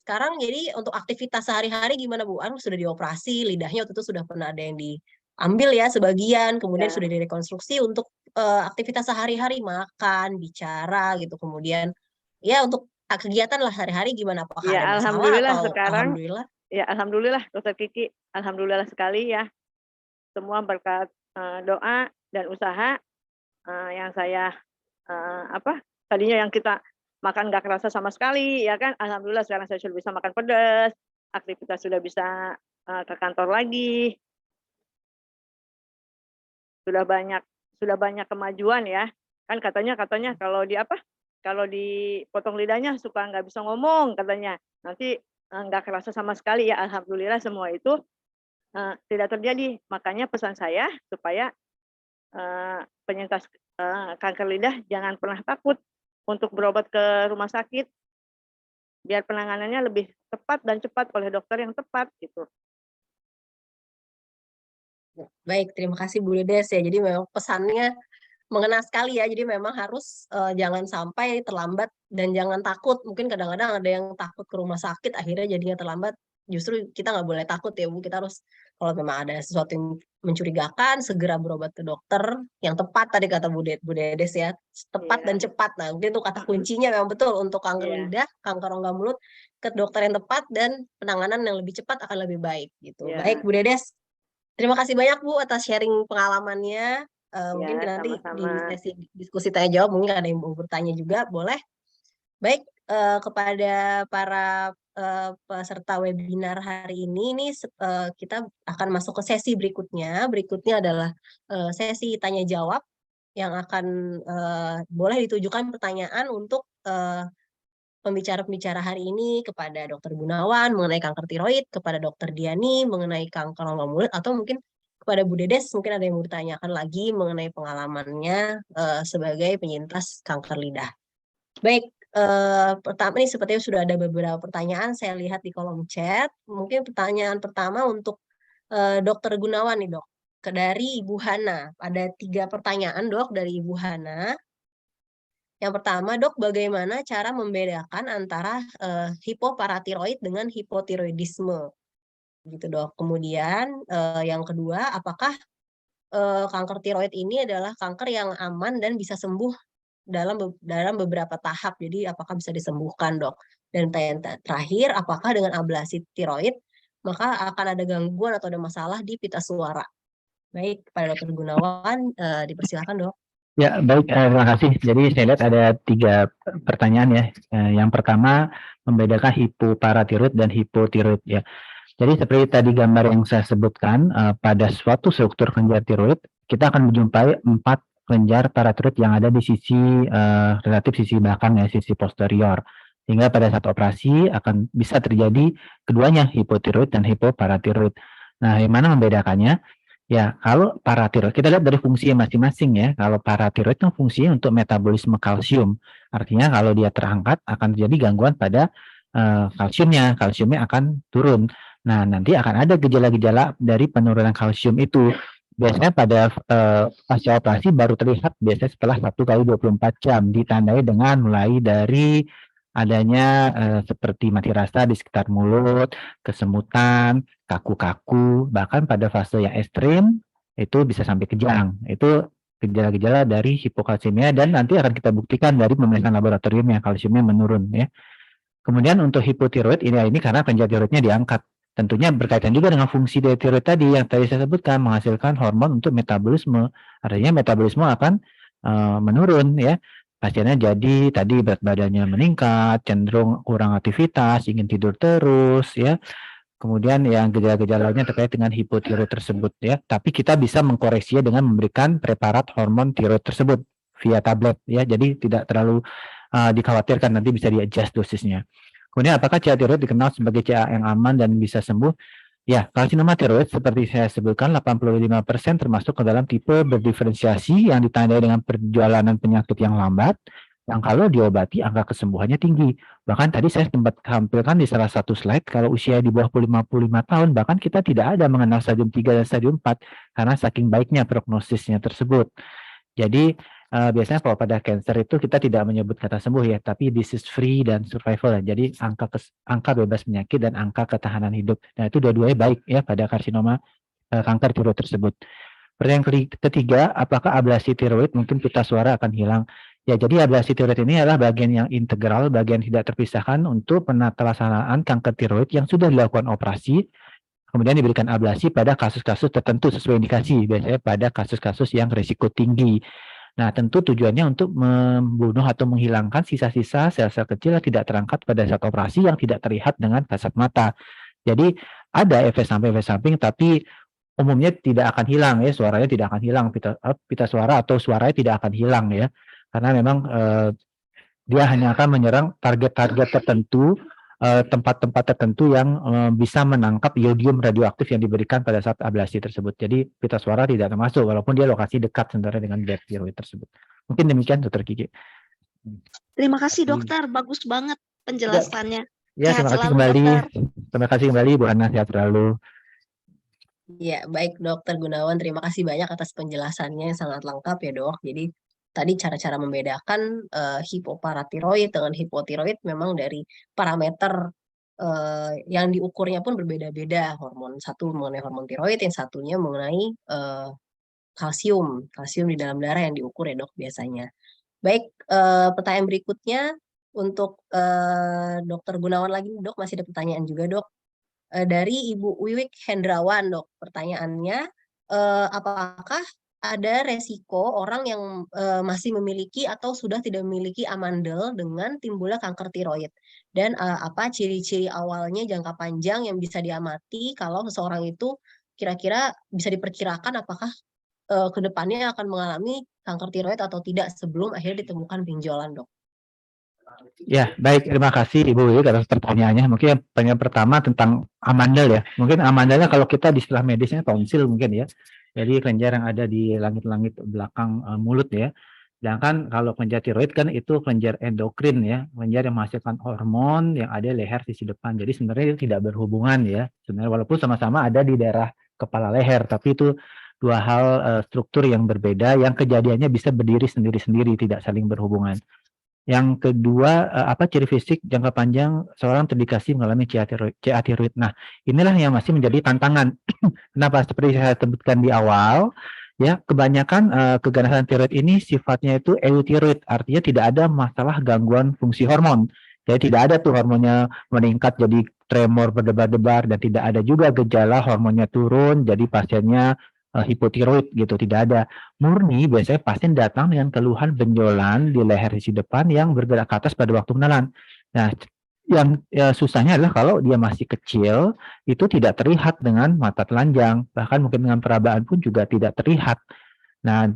sekarang jadi untuk aktivitas sehari-hari gimana Bu? Anu sudah dioperasi, lidahnya waktu itu sudah pernah ada yang diambil ya sebagian, kemudian Ya. sudah direkonstruksi untuk aktivitas sehari-hari, makan, bicara gitu, kemudian ya untuk kegiatan lah sehari-hari gimana? Apakah Ya, ada masalah alhamdulillah atau sekarang, alhamdulillah? ya alhamdulillah Dokter Kiki, alhamdulillah sekali ya. Semua berkat doa dan usaha yang saya tadinya yang kita makan nggak kerasa sama sekali ya kan, alhamdulillah sekarang saya sudah bisa makan pedas, aktivitas sudah bisa ke kantor lagi, sudah banyak kemajuan ya. Kan katanya kalau dipotong lidahnya suka nggak bisa ngomong katanya. Nanti nggak kerasa sama sekali ya, alhamdulillah semua itu tidak terjadi. Makanya pesan saya supaya penyintas kanker lidah jangan pernah takut untuk berobat ke rumah sakit, biar penanganannya lebih tepat dan cepat oleh dokter yang tepat gitu. Baik, terima kasih Bu Dedes ya. Jadi memang pesannya mengena sekali ya. Jadi memang harus jangan sampai terlambat dan jangan takut. Mungkin kadang-kadang ada yang takut ke rumah sakit, akhirnya jadinya terlambat. Justru kita nggak boleh takut ya Bu. Kita harus kalau memang ada sesuatu yang mencurigakan, segera berobat ke dokter yang tepat tadi kata Bu Dedes ya. Tepat dan cepat. Nah, mungkin itu kata kuncinya memang betul untuk kanker lidah, kanker rongga mulut, ke dokter yang tepat dan penanganan yang lebih cepat akan lebih baik gitu. Baik Bu Dedes. Terima kasih banyak Bu atas sharing pengalamannya. Mungkin nanti di sesi diskusi tanya jawab mungkin ada yang mau bertanya juga, boleh. Baik, kepada para peserta webinar hari ini kita akan masuk ke sesi berikutnya. Berikutnya adalah sesi tanya jawab yang akan boleh ditujukan pertanyaan untuk pembicara-pembicara hari ini kepada Dr. Gunawan mengenai kanker tiroid, kepada Dr. Diani mengenai kanker rongga mulut, atau mungkin kepada Bu Dedes mungkin ada yang mau ditanyakan lagi mengenai pengalamannya sebagai penyintas kanker lidah. Baik, pertama ini sepertinya sudah ada beberapa pertanyaan saya lihat di kolom chat. Mungkin pertanyaan pertama untuk Dr. Gunawan nih Dok, dari Ibu Hana. Ada 3 pertanyaan Dok dari Ibu Hana. Yang pertama, Dok, bagaimana cara membedakan antara hipoparatiroid dengan hipotiroidisme? Gitu, Dok. Kemudian yang kedua, apakah kanker tiroid ini adalah kanker yang aman dan bisa sembuh dalam beberapa tahap? Jadi apakah bisa disembuhkan, Dok? Dan terakhir, apakah dengan ablasi tiroid maka akan ada gangguan atau ada masalah di pita suara? Baik, kepada Dr. Gunawan, dipersilakan, Dok. Ya, baik, terima kasih. Jadi saya lihat ada 3 pertanyaan ya. Yang pertama, membedakan hipoparatiroid dan hipotiroid ya. Jadi seperti tadi gambar yang saya sebutkan, pada suatu struktur kelenjar tiroid, kita akan menjumpai 4 kelenjar paratiroid yang ada di sisi relatif sisi belakang ya, sisi posterior. Sehingga pada saat operasi akan bisa terjadi keduanya, hipotiroid dan hipoparatiroid. Nah, yang mana membedakannya? Ya, kalau paratiroid, kita lihat dari fungsinya masing-masing ya. Kalau paratiroid itu fungsinya untuk metabolisme kalsium. Artinya kalau dia terangkat akan terjadi gangguan pada kalsiumnya akan turun. Nah, nanti akan ada gejala-gejala dari penurunan kalsium itu. Biasanya pada pasca operasi baru terlihat biasanya setelah 1 kali 24 jam, ditandai dengan mulai dari adanya seperti mati rasa di sekitar mulut, kesemutan, kaku-kaku, bahkan pada fase yang ekstrim itu bisa sampai kejang. Itu gejala-gejala dari hipokalsemia dan nanti akan kita buktikan dari pemeriksaan laboratorium yang kalsiumnya menurun ya. Kemudian untuk hipotiroid ini karena kelenjar tiroidnya diangkat. Tentunya berkaitan juga dengan fungsi dari tiroid tadi yang tadi saya sebutkan, menghasilkan hormon untuk metabolisme. Artinya metabolisme akan menurun ya. Pasiennya jadi tadi berat badannya meningkat, cenderung kurang aktivitas, ingin tidur terus ya. Kemudian yang gejala-gejala lainnya terkait dengan hipotiroid tersebut ya. Tapi kita bisa mengkoreksinya dengan memberikan preparat hormon tiroid tersebut via tablet ya. Jadi tidak terlalu dikhawatirkan, nanti bisa di-adjust dosisnya. Kemudian apakah CA tiroid dikenal sebagai CA yang aman dan bisa sembuh? Ya, karsinoma tiroid seperti saya sebutkan 85% termasuk ke dalam tipe berdiferensiasi yang ditandai dengan perjalanan penyakit yang lambat, yang kalau diobati angka kesembuhannya tinggi. Bahkan tadi saya sempat tampilkan di salah satu slide, kalau usia di bawah 55 tahun, bahkan kita tidak ada mengenal stadium 3 dan stadium 4, karena saking baiknya prognosisnya tersebut. Jadi biasanya kalau pada cancer itu kita tidak menyebut kata sembuh ya, tapi disease free dan survival. Jadi angka bebas penyakit dan angka ketahanan hidup. Nah, itu dua-duanya baik ya pada karsinoma kanker tiroid tersebut. Pertanyaan ketiga, apakah ablasi tiroid mungkin pita suara akan hilang? Ya, jadi ablasi tiroid ini adalah bagian yang integral, bagian tidak terpisahkan untuk penata-laksanaan kanker tiroid yang sudah dilakukan operasi, kemudian diberikan ablasi pada kasus-kasus tertentu sesuai indikasi, biasanya pada kasus-kasus yang risiko tinggi. Nah, tentu tujuannya untuk membunuh atau menghilangkan sisa-sisa sel-sel kecil yang tidak terangkat pada saat operasi yang tidak terlihat dengan kasat mata. Jadi ada efek samping, tapi umumnya tidak akan hilang ya, suaranya tidak akan hilang, pita suara atau suaranya tidak akan hilang ya, karena memang dia hanya akan menyerang target-target tertentu, tempat-tempat tertentu yang bisa menangkap iodium radioaktif yang diberikan pada saat ablasi tersebut. Jadi pita suara tidak termasuk, walaupun dia lokasi dekat sebenarnya dengan bed tiroid tersebut. Mungkin demikian, Dr. Kiki. Terima kasih dokter, bagus banget penjelasannya. Ya, Sehat terima kasih selalu, kembali. dokter. Terima kasih kembali, Bu Hana, sehat selalu. Ya, baik Dokter Gunawan, terima kasih banyak atas penjelasannya yang sangat lengkap ya dok. Jadi tadi cara-cara membedakan hipoparatiroid dengan hipotiroid memang dari parameter yang diukurnya pun berbeda-beda. Satu mengenai hormon tiroid, yang satunya mengenai kalsium di dalam darah yang diukur ya dok biasanya. Baik, pertanyaan berikutnya untuk Dokter Gunawan lagi dok, masih ada pertanyaan juga dok. Dari Ibu Wiwik Hendrawan dok, pertanyaannya apakah ada resiko orang yang masih memiliki atau sudah tidak memiliki amandel dengan timbulnya kanker tiroid, dan apa ciri-ciri awalnya jangka panjang yang bisa diamati kalau seseorang itu kira-kira bisa diperkirakan apakah kedepannya akan mengalami kanker tiroid atau tidak sebelum akhirnya ditemukan benjolan dok. Ya, baik. Terima kasih Ibu Wiwik atas pertanyaannya. Mungkin pertanyaan pertama tentang amandel ya. Mungkin amandelnya kalau kita di istilah medisnya tonsil mungkin ya. Jadi kelenjar yang ada di langit-langit belakang mulut ya. Sedangkan kalau kelenjar tiroid kan itu kelenjar endokrin ya, kelenjar yang menghasilkan hormon yang ada di leher sisi depan. Jadi sebenarnya itu tidak berhubungan ya. Sebenarnya walaupun sama-sama ada di daerah kepala leher, tapi itu dua hal struktur yang berbeda yang kejadiannya bisa berdiri sendiri-sendiri, tidak saling berhubungan. Yang kedua, apa ciri fisik jangka panjang seorang terindikasi mengalami CA tiroid. Nah, inilah yang masih menjadi tantangan. Kenapa? Seperti saya sebutkan di awal, ya kebanyakan keganasan tiroid ini sifatnya itu eutiroid, artinya tidak ada masalah gangguan fungsi hormon. Jadi tidak ada tuh hormonnya meningkat jadi tremor berdebar-debar, dan tidak ada juga gejala hormonnya turun jadi pasiennya hipotiroid gitu, tidak ada. Murni biasanya pasien datang dengan keluhan benjolan di leher sisi depan yang bergerak ke atas pada waktu menelan. Nah, yang susahnya adalah kalau dia masih kecil, itu tidak terlihat dengan mata telanjang, bahkan mungkin dengan perabaan pun juga tidak terlihat. Nah,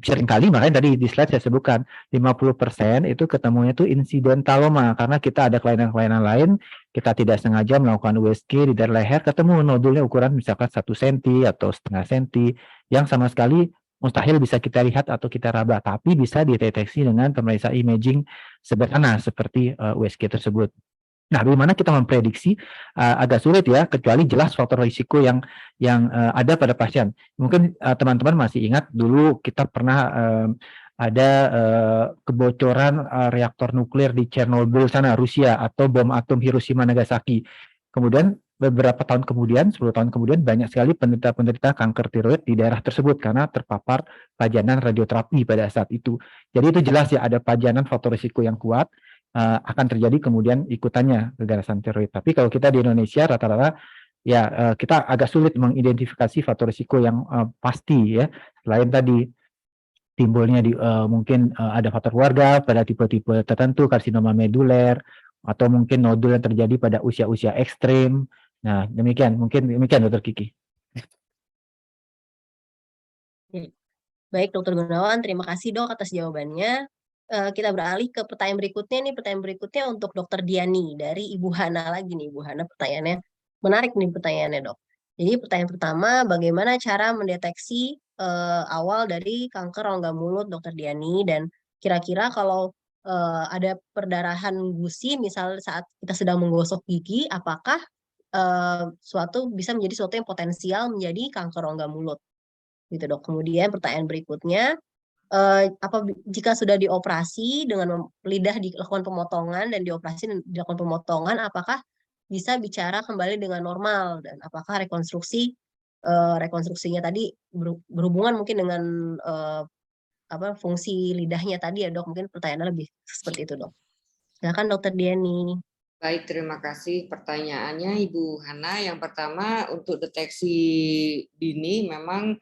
seringkali makanya tadi di slide saya sebutkan 50% itu ketemunya itu insidentaloma, karena kita ada kelainan-kelainan lain, kita tidak sengaja melakukan USG di daerah leher, ketemu nodulnya ukuran misalkan 1 cm atau setengah cm yang sama sekali mustahil bisa kita lihat atau kita raba, tapi bisa dideteksi dengan pemeriksaan imaging sederhana seperti USG tersebut. Nah, bagaimana kita memprediksi agak sulit ya, kecuali jelas faktor risiko yang ada pada pasien. Mungkin teman-teman masih ingat dulu kita pernah ada kebocoran reaktor nuklir di Chernobyl sana, Rusia, atau bom atom Hiroshima Nagasaki. Kemudian beberapa tahun kemudian, 10 tahun kemudian, banyak sekali penderita-penderita kanker tiroid di daerah tersebut karena terpapar pajanan radioterapi pada saat itu. Jadi itu jelas ya, ada pajanan faktor risiko yang kuat akan terjadi kemudian ikutannya keganasan tiroid. Tapi kalau kita di Indonesia rata-rata ya kita agak sulit mengidentifikasi faktor risiko yang pasti ya. Selain tadi timbulnya mungkin ada faktor keluarga pada tipe-tipe tertentu, karsinoma meduler, atau mungkin nodul yang terjadi pada usia-usia ekstrim. Nah, demikian Dr. Kiki. Baik Dokter Gunawan, terima kasih dok atas jawabannya. Kita beralih ke pertanyaan berikutnya nih. Pertanyaan berikutnya untuk Dokter Diani dari Ibu Hana lagi nih. Ibu Hana, pertanyaannya menarik nih pertanyaannya dok. Jadi pertanyaan pertama, bagaimana cara mendeteksi awal dari kanker rongga mulut Dokter Diani, dan kira-kira kalau ada perdarahan gusi misal saat kita sedang menggosok gigi, apakah bisa menjadi suatu yang potensial menjadi kanker rongga mulut gitu dok. Kemudian pertanyaan berikutnya, jika sudah dioperasi dengan lidah dilakukan pemotongan dan dioperasi dan dilakukan pemotongan, apakah bisa bicara kembali dengan normal dan apakah rekonstruksinya tadi berhubungan mungkin dengan fungsi lidahnya tadi ya dok, mungkin pertanyaannya lebih seperti itu dok. Silakan dokter Diani. Baik, terima kasih pertanyaannya Ibu Hana. Yang pertama untuk deteksi dini memang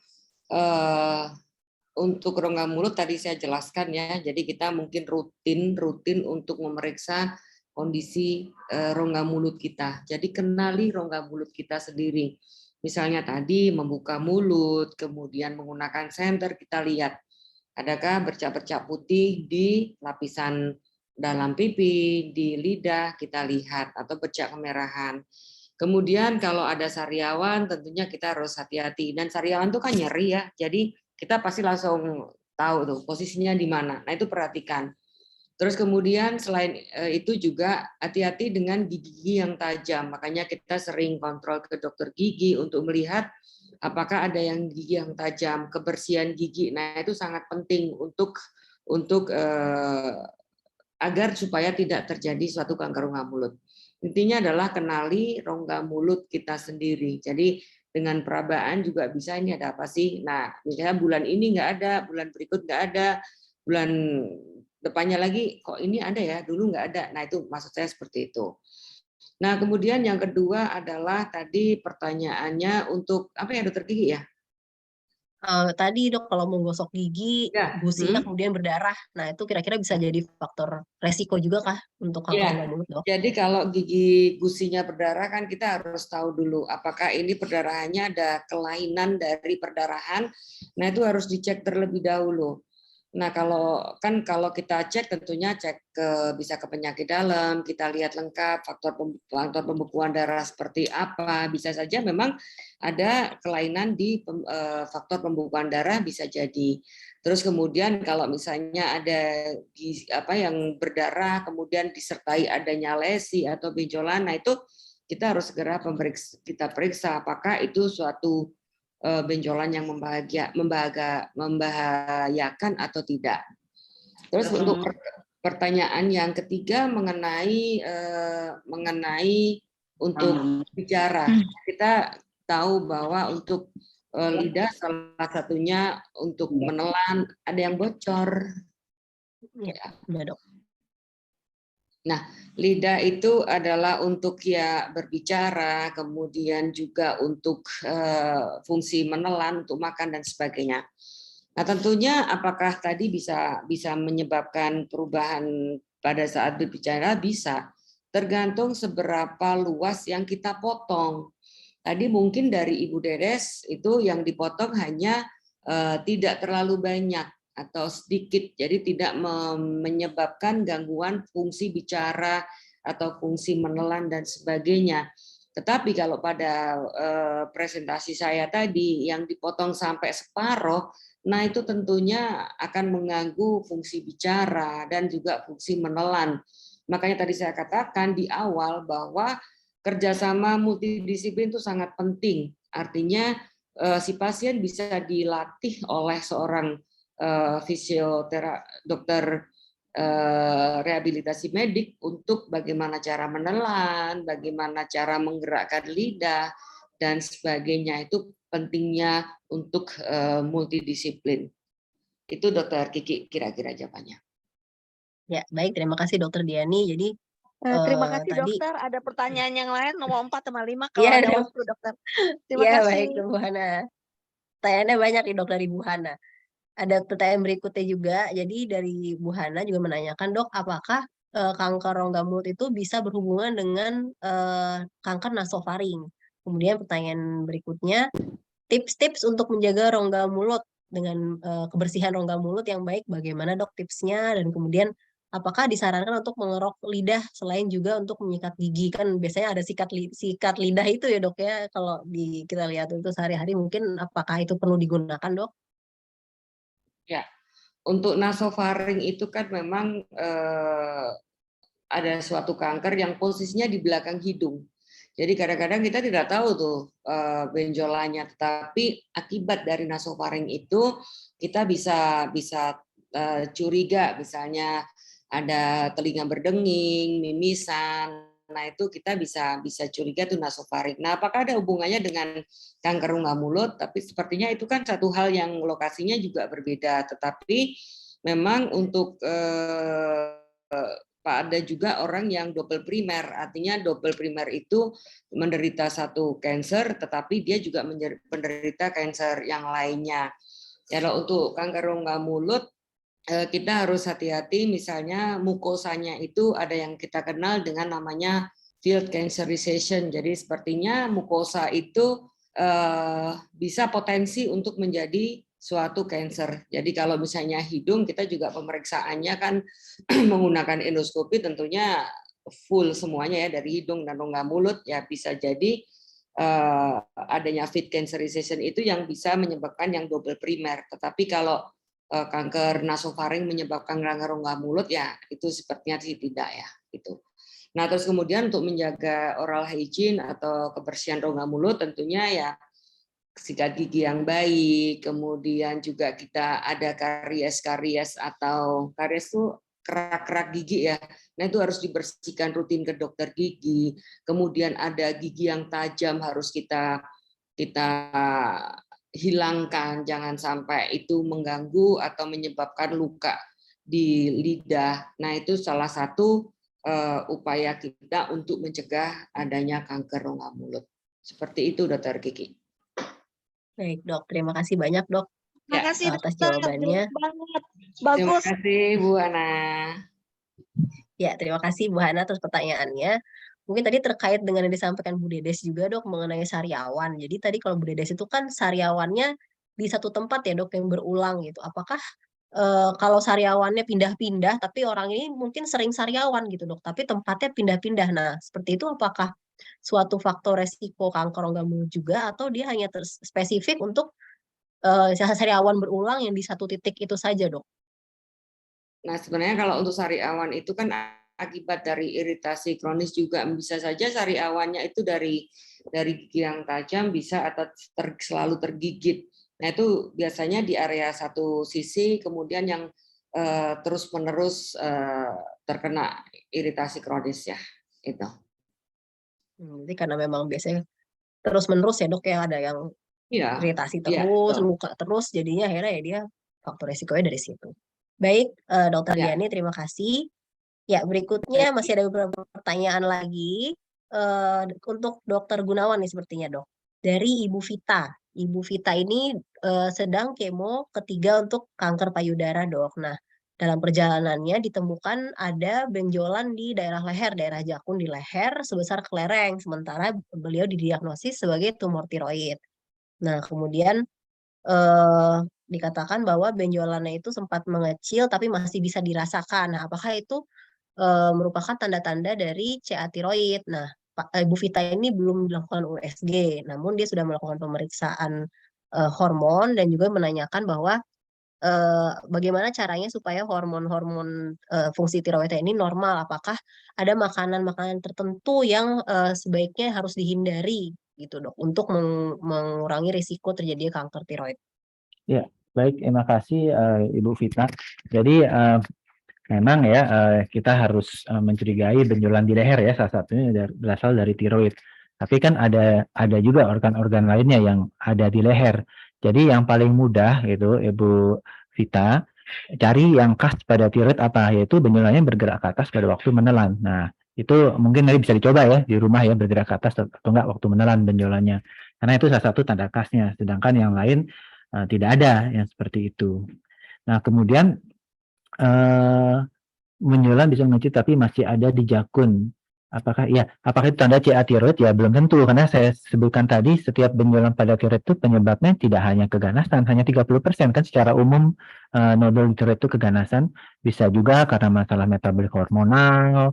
untuk rongga mulut tadi saya jelaskan ya. Jadi kita mungkin rutin untuk memeriksa kondisi rongga mulut kita. Jadi kenali rongga mulut kita sendiri. Misalnya tadi membuka mulut, kemudian menggunakan senter, kita lihat adakah bercak-bercak putih di lapisan dalam pipi, di lidah kita lihat, atau bercak kemerahan. Kemudian kalau ada sariawan tentunya kita harus hati-hati. Dan sariawan itu kan nyeri ya, jadi kita pasti langsung tahu tuh posisinya di mana. Nah itu perhatikan. Terus kemudian selain itu juga hati-hati dengan gigi yang tajam. Makanya kita sering kontrol ke dokter gigi untuk melihat apakah ada yang gigi yang tajam, kebersihan gigi. Nah itu sangat penting untuk agar supaya tidak terjadi suatu kanker rongga mulut. Intinya adalah kenali rongga mulut kita sendiri. Jadi dengan perabaan juga bisa ini ada apa sih? Nah, misalnya bulan ini nggak ada, bulan berikut nggak ada, bulan depannya lagi kok ini ada ya, dulu nggak ada. Nah itu maksud saya seperti itu. Nah kemudian yang kedua adalah tadi pertanyaannya untuk apa ya dokter gigi ya? Tadi dok kalau menggosok gigi, Ya. gusinya kemudian berdarah. Nah itu kira-kira bisa jadi faktor resiko juga kah untuk kanker rongga mulut dok? Jadi kalau gigi gusinya berdarah kan kita harus tahu dulu apakah ini perdarahannya ada kelainan dari perdarahan. Nah itu harus dicek terlebih dahulu. Nah kalau kita cek tentunya cek bisa ke penyakit dalam, kita lihat lengkap faktor pembekuan darah seperti apa. Bisa saja memang ada kelainan di faktor pembekuan darah bisa jadi. Terus kemudian kalau misalnya ada yang berdarah kemudian disertai adanya lesi atau benjolan, nah itu kita harus segera kita periksa apakah itu suatu benjolan yang membahayakan atau tidak. Terus untuk pertanyaan yang ketiga mengenai untuk bicara, kita tahu bahwa untuk lidah salah satunya untuk menelan ada yang bocor. Ya, udah dok. Nah, lidah itu adalah untuk ya berbicara, kemudian juga untuk fungsi menelan, untuk makan dan sebagainya. Nah, tentunya apakah tadi bisa menyebabkan perubahan pada saat berbicara? Bisa. Tergantung seberapa luas yang kita potong. Tadi mungkin dari Ibu Dedes itu yang dipotong hanya tidak terlalu banyak atau sedikit, jadi tidak menyebabkan gangguan fungsi bicara atau fungsi menelan dan sebagainya. Tetapi kalau pada presentasi saya tadi yang dipotong sampai separuh, nah itu tentunya akan mengganggu fungsi bicara dan juga fungsi menelan. Makanya tadi saya katakan di awal bahwa kerjasama multidisiplin itu sangat penting. Artinya si pasien bisa dilatih oleh seorang dokter rehabilitasi medik untuk bagaimana cara menelan, bagaimana cara menggerakkan lidah dan sebagainya. Itu pentingnya untuk multidisiplin. Itu dokter Kiki kira-kira jawabannya. Ya baik, terima kasih dokter Diani. Jadi Terima kasih tadi, dokter. Ada pertanyaan yang lain nomor 4 sama 5 kalau Iya, ada dok. waktu dokter. Terima Ya kasih. baik Bu Hana. Pertanyaannya banyak nih dok dari Bu Hana. Ada pertanyaan berikutnya juga. Jadi dari Bu Hana juga menanyakan dok, apakah kanker rongga mulut itu bisa berhubungan dengan kanker nasofaring? Kemudian pertanyaan berikutnya, tips-tips untuk menjaga rongga mulut dengan kebersihan rongga mulut yang baik, bagaimana dok tipsnya? Dan kemudian apakah disarankan untuk mengerok lidah selain juga untuk menyikat gigi? Kan biasanya ada sikat lidah itu ya dok ya, kalau kita lihat itu sehari-hari, mungkin apakah itu perlu digunakan dok? Ya, untuk nasofaring itu kan memang ada suatu kanker yang posisinya di belakang hidung. Jadi kadang-kadang kita tidak tahu tuh benjolannya, tetapi akibat dari nasofaring itu kita bisa curiga, misalnya ada telinga berdenging, mimisan. Nah, itu kita bisa curiga tuh nasofaring. Nah, apakah ada hubungannya dengan kanker rongga mulut? Tapi sepertinya itu kan satu hal yang lokasinya juga berbeda. Tetapi memang untuk ada juga orang yang double primer, artinya double primer itu menderita satu kanker, tetapi dia juga menderita kanker yang lainnya. Kalau untuk kanker rongga mulut, kita harus hati-hati, misalnya mukosanya itu ada yang kita kenal dengan namanya field cancerization. Jadi sepertinya mukosa itu bisa potensi untuk menjadi suatu kanker. Jadi kalau misalnya hidung, kita juga pemeriksaannya kan menggunakan endoskopi, tentunya full semuanya ya, dari hidung dan rongga mulut, ya bisa jadi adanya field cancerization itu yang bisa menyebabkan yang double primer. Tetapi kalau kanker nasofaring menyebabkan kanker rongga mulut, ya itu sepertinya sih tidak ya gitu. Nah, terus kemudian untuk menjaga oral hygiene atau kebersihan rongga mulut, tentunya ya sikat gigi yang baik, kemudian juga kita ada karies atau karies itu kerak-kerak gigi ya. Nah, itu harus dibersihkan rutin ke dokter gigi. Kemudian ada gigi yang tajam harus kita hilangkan, jangan sampai itu mengganggu atau menyebabkan luka di lidah. Nah, itu salah satu upaya kita untuk mencegah adanya kanker rongga mulut. Seperti itu, Dokter Kiki. Baik, Dok. Terima kasih banyak, Dok, Makasih atas dokter, jawabannya. jelas banget. Terima Bagus. kasih, Bu Ana. Ya, terima kasih Bu Hana atas pertanyaannya. Mungkin tadi terkait dengan yang disampaikan Bu Dedes juga, Dok, mengenai sariawan. Jadi tadi kalau Bu Dedes itu kan sariawannya di satu tempat ya, Dok, yang berulang gitu. Apakah kalau sariawannya pindah-pindah, tapi orang ini mungkin sering sariawan gitu, Dok, tapi tempatnya pindah-pindah. Nah, seperti itu apakah suatu faktor resiko kanker rongga mulut juga, atau dia hanya spesifik untuk sariawan berulang yang di satu titik itu saja, Dok? Nah, sebenarnya kalau untuk sariawan itu kan akibat dari iritasi kronis juga, bisa saja sariawannya itu dari gigi yang tajam bisa atau selalu tergigit. Nah, itu biasanya di area satu sisi, kemudian yang terus-menerus terkena iritasi kronis ya, itu. Jadi karena memang biasanya terus-menerus ya, Dok, ya, ada yang Iya. iritasi Iya, terus, betul. luka terus, jadinya akhirnya ya dia faktor resikonya dari situ. Baik, Dokter Ya. Diani, terima kasih. Ya, berikutnya masih ada beberapa pertanyaan lagi untuk Dokter Gunawan nih sepertinya, Dok. Dari Ibu Vita. Ibu Vita ini sedang kemo ketiga untuk kanker payudara, Dok. Nah, dalam perjalanannya ditemukan ada benjolan di daerah leher, daerah jakun di leher sebesar kelereng, sementara beliau didiagnosis sebagai tumor tiroid. Nah, kemudian dikatakan bahwa benjolannya itu sempat mengecil tapi masih bisa dirasakan. Nah, apakah itu merupakan tanda-tanda dari CA tiroid? Nah, Ibu Vita ini belum melakukan USG, namun dia sudah melakukan pemeriksaan hormon dan juga menanyakan bahwa bagaimana caranya supaya hormon-hormon fungsi tiroidnya ini normal? Apakah ada makanan-makanan tertentu yang sebaiknya harus dihindari gitu, Dok, untuk mengurangi risiko terjadinya kanker tiroid? Ya, baik, terima kasih Ibu Vita. Jadi memang ya kita harus mencurigai benjolan di leher ya, salah satunya berasal dari tiroid. Tapi kan ada juga organ-organ lainnya yang ada di leher. Jadi yang paling mudah itu Ibu Vita cari yang khas pada tiroid apa, yaitu benjolannya bergerak ke atas pada waktu menelan. Nah, itu mungkin nanti bisa dicoba ya di rumah ya, bergerak ke atas atau enggak waktu menelan benjolannya. Karena itu salah satu tanda khasnya, sedangkan yang lain tidak ada yang seperti itu. Nah, kemudian benjolan bisa mengecil tapi masih ada di jakun. Apakah itu tanda CA tiroid? Ya belum tentu, karena saya sebutkan tadi setiap benjolan pada tiroid itu penyebabnya tidak hanya keganasan, hanya 30%. Kan secara umum nodul tiroid itu keganasan, bisa juga karena masalah metabolik hormonal,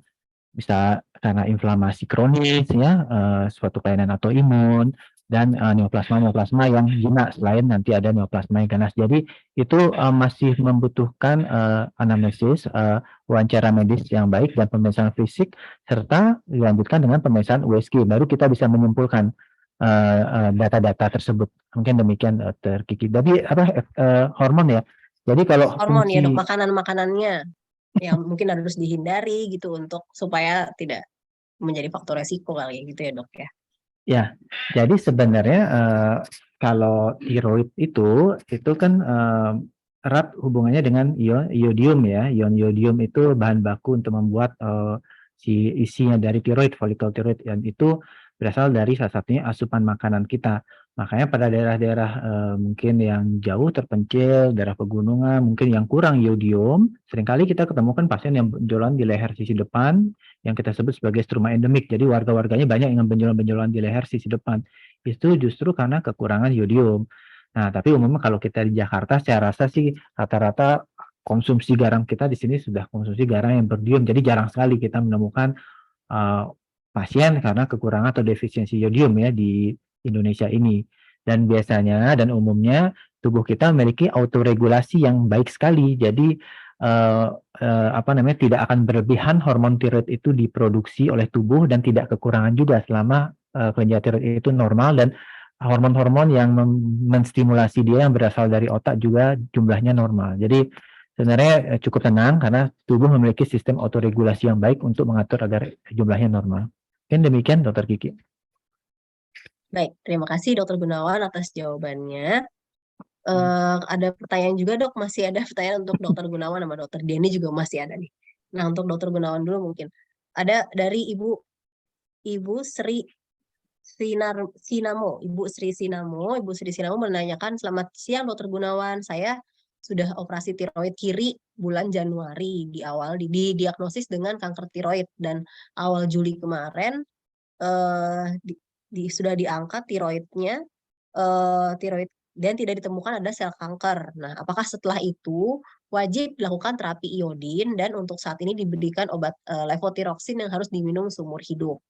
bisa karena inflamasi kronis ya, suatu kelainan autoimun, dan neoplasma yang jinak selain nanti ada neoplasma yang ganas. Jadi itu masih membutuhkan anamnesis, wawancara medis yang baik dan pemeriksaan fisik serta dilanjutkan dengan pemeriksaan USG. Baru kita bisa menyimpulkan data-data tersebut. Mungkin demikian Dr. Kiki. Jadi hormon ya. Jadi kalau Hormon ya dok, fungsi makanan-makanannya yang mungkin harus dihindari gitu untuk supaya tidak menjadi faktor resiko kali ya gitu ya dok ya. ya, jadi sebenarnya kalau tiroid itu kan erat hubungannya dengan iodium ya. Ion iodium itu bahan baku untuk membuat si isinya dari tiroid, folikel tiroid, dan itu berasal dari salah satunya asupan makanan kita. Makanya pada daerah-daerah mungkin yang jauh terpencil, daerah pegunungan, mungkin yang kurang iodium, seringkali kita ketemukan pasien yang benjolan di leher sisi depan, yang kita sebut sebagai struma endemik. Jadi warga-warganya banyak yang benjolan-benjolan di leher sisi depan. Itu justru karena kekurangan iodium. Nah, tapi umumnya kalau kita di Jakarta, saya rasa sih rata-rata konsumsi garam kita di sini sudah konsumsi garam yang berdium. Jadi jarang sekali kita menemukan pasien karena kekurangan atau defisiensi iodium ya di Indonesia ini. Dan biasanya dan umumnya tubuh kita memiliki autoregulasi yang baik sekali. Jadi tidak akan berlebihan hormon tiroid itu diproduksi oleh tubuh dan tidak kekurangan juga selama kelenjar tiroid itu normal, dan hormon-hormon yang menstimulasi dia yang berasal dari otak juga jumlahnya normal. Jadi sebenarnya cukup tenang karena tubuh memiliki sistem autoregulasi yang baik untuk mengatur agar jumlahnya normal. Mungkin demikian Dr. Kiki. Baik, terima kasih Dr. Gunawan atas jawabannya. Ada pertanyaan juga dok, masih ada pertanyaan untuk Dr. Gunawan sama Dr. Diani juga masih ada nih. Nah untuk Dr. Gunawan dulu mungkin. Ada dari Ibu Sri Sinamo. Ibu Sri Sinamo menanyakan, selamat siang Dr. Gunawan, saya sudah operasi tiroid kiri bulan Januari, didiagnosis dengan kanker tiroid, dan awal Juli kemarin sudah diangkat tiroidnya, tiroid, dan tidak ditemukan ada sel kanker. Nah, apakah setelah itu wajib dilakukan terapi iodin, dan untuk saat ini diberikan obat levotiroxin yang harus diminum seumur hidup?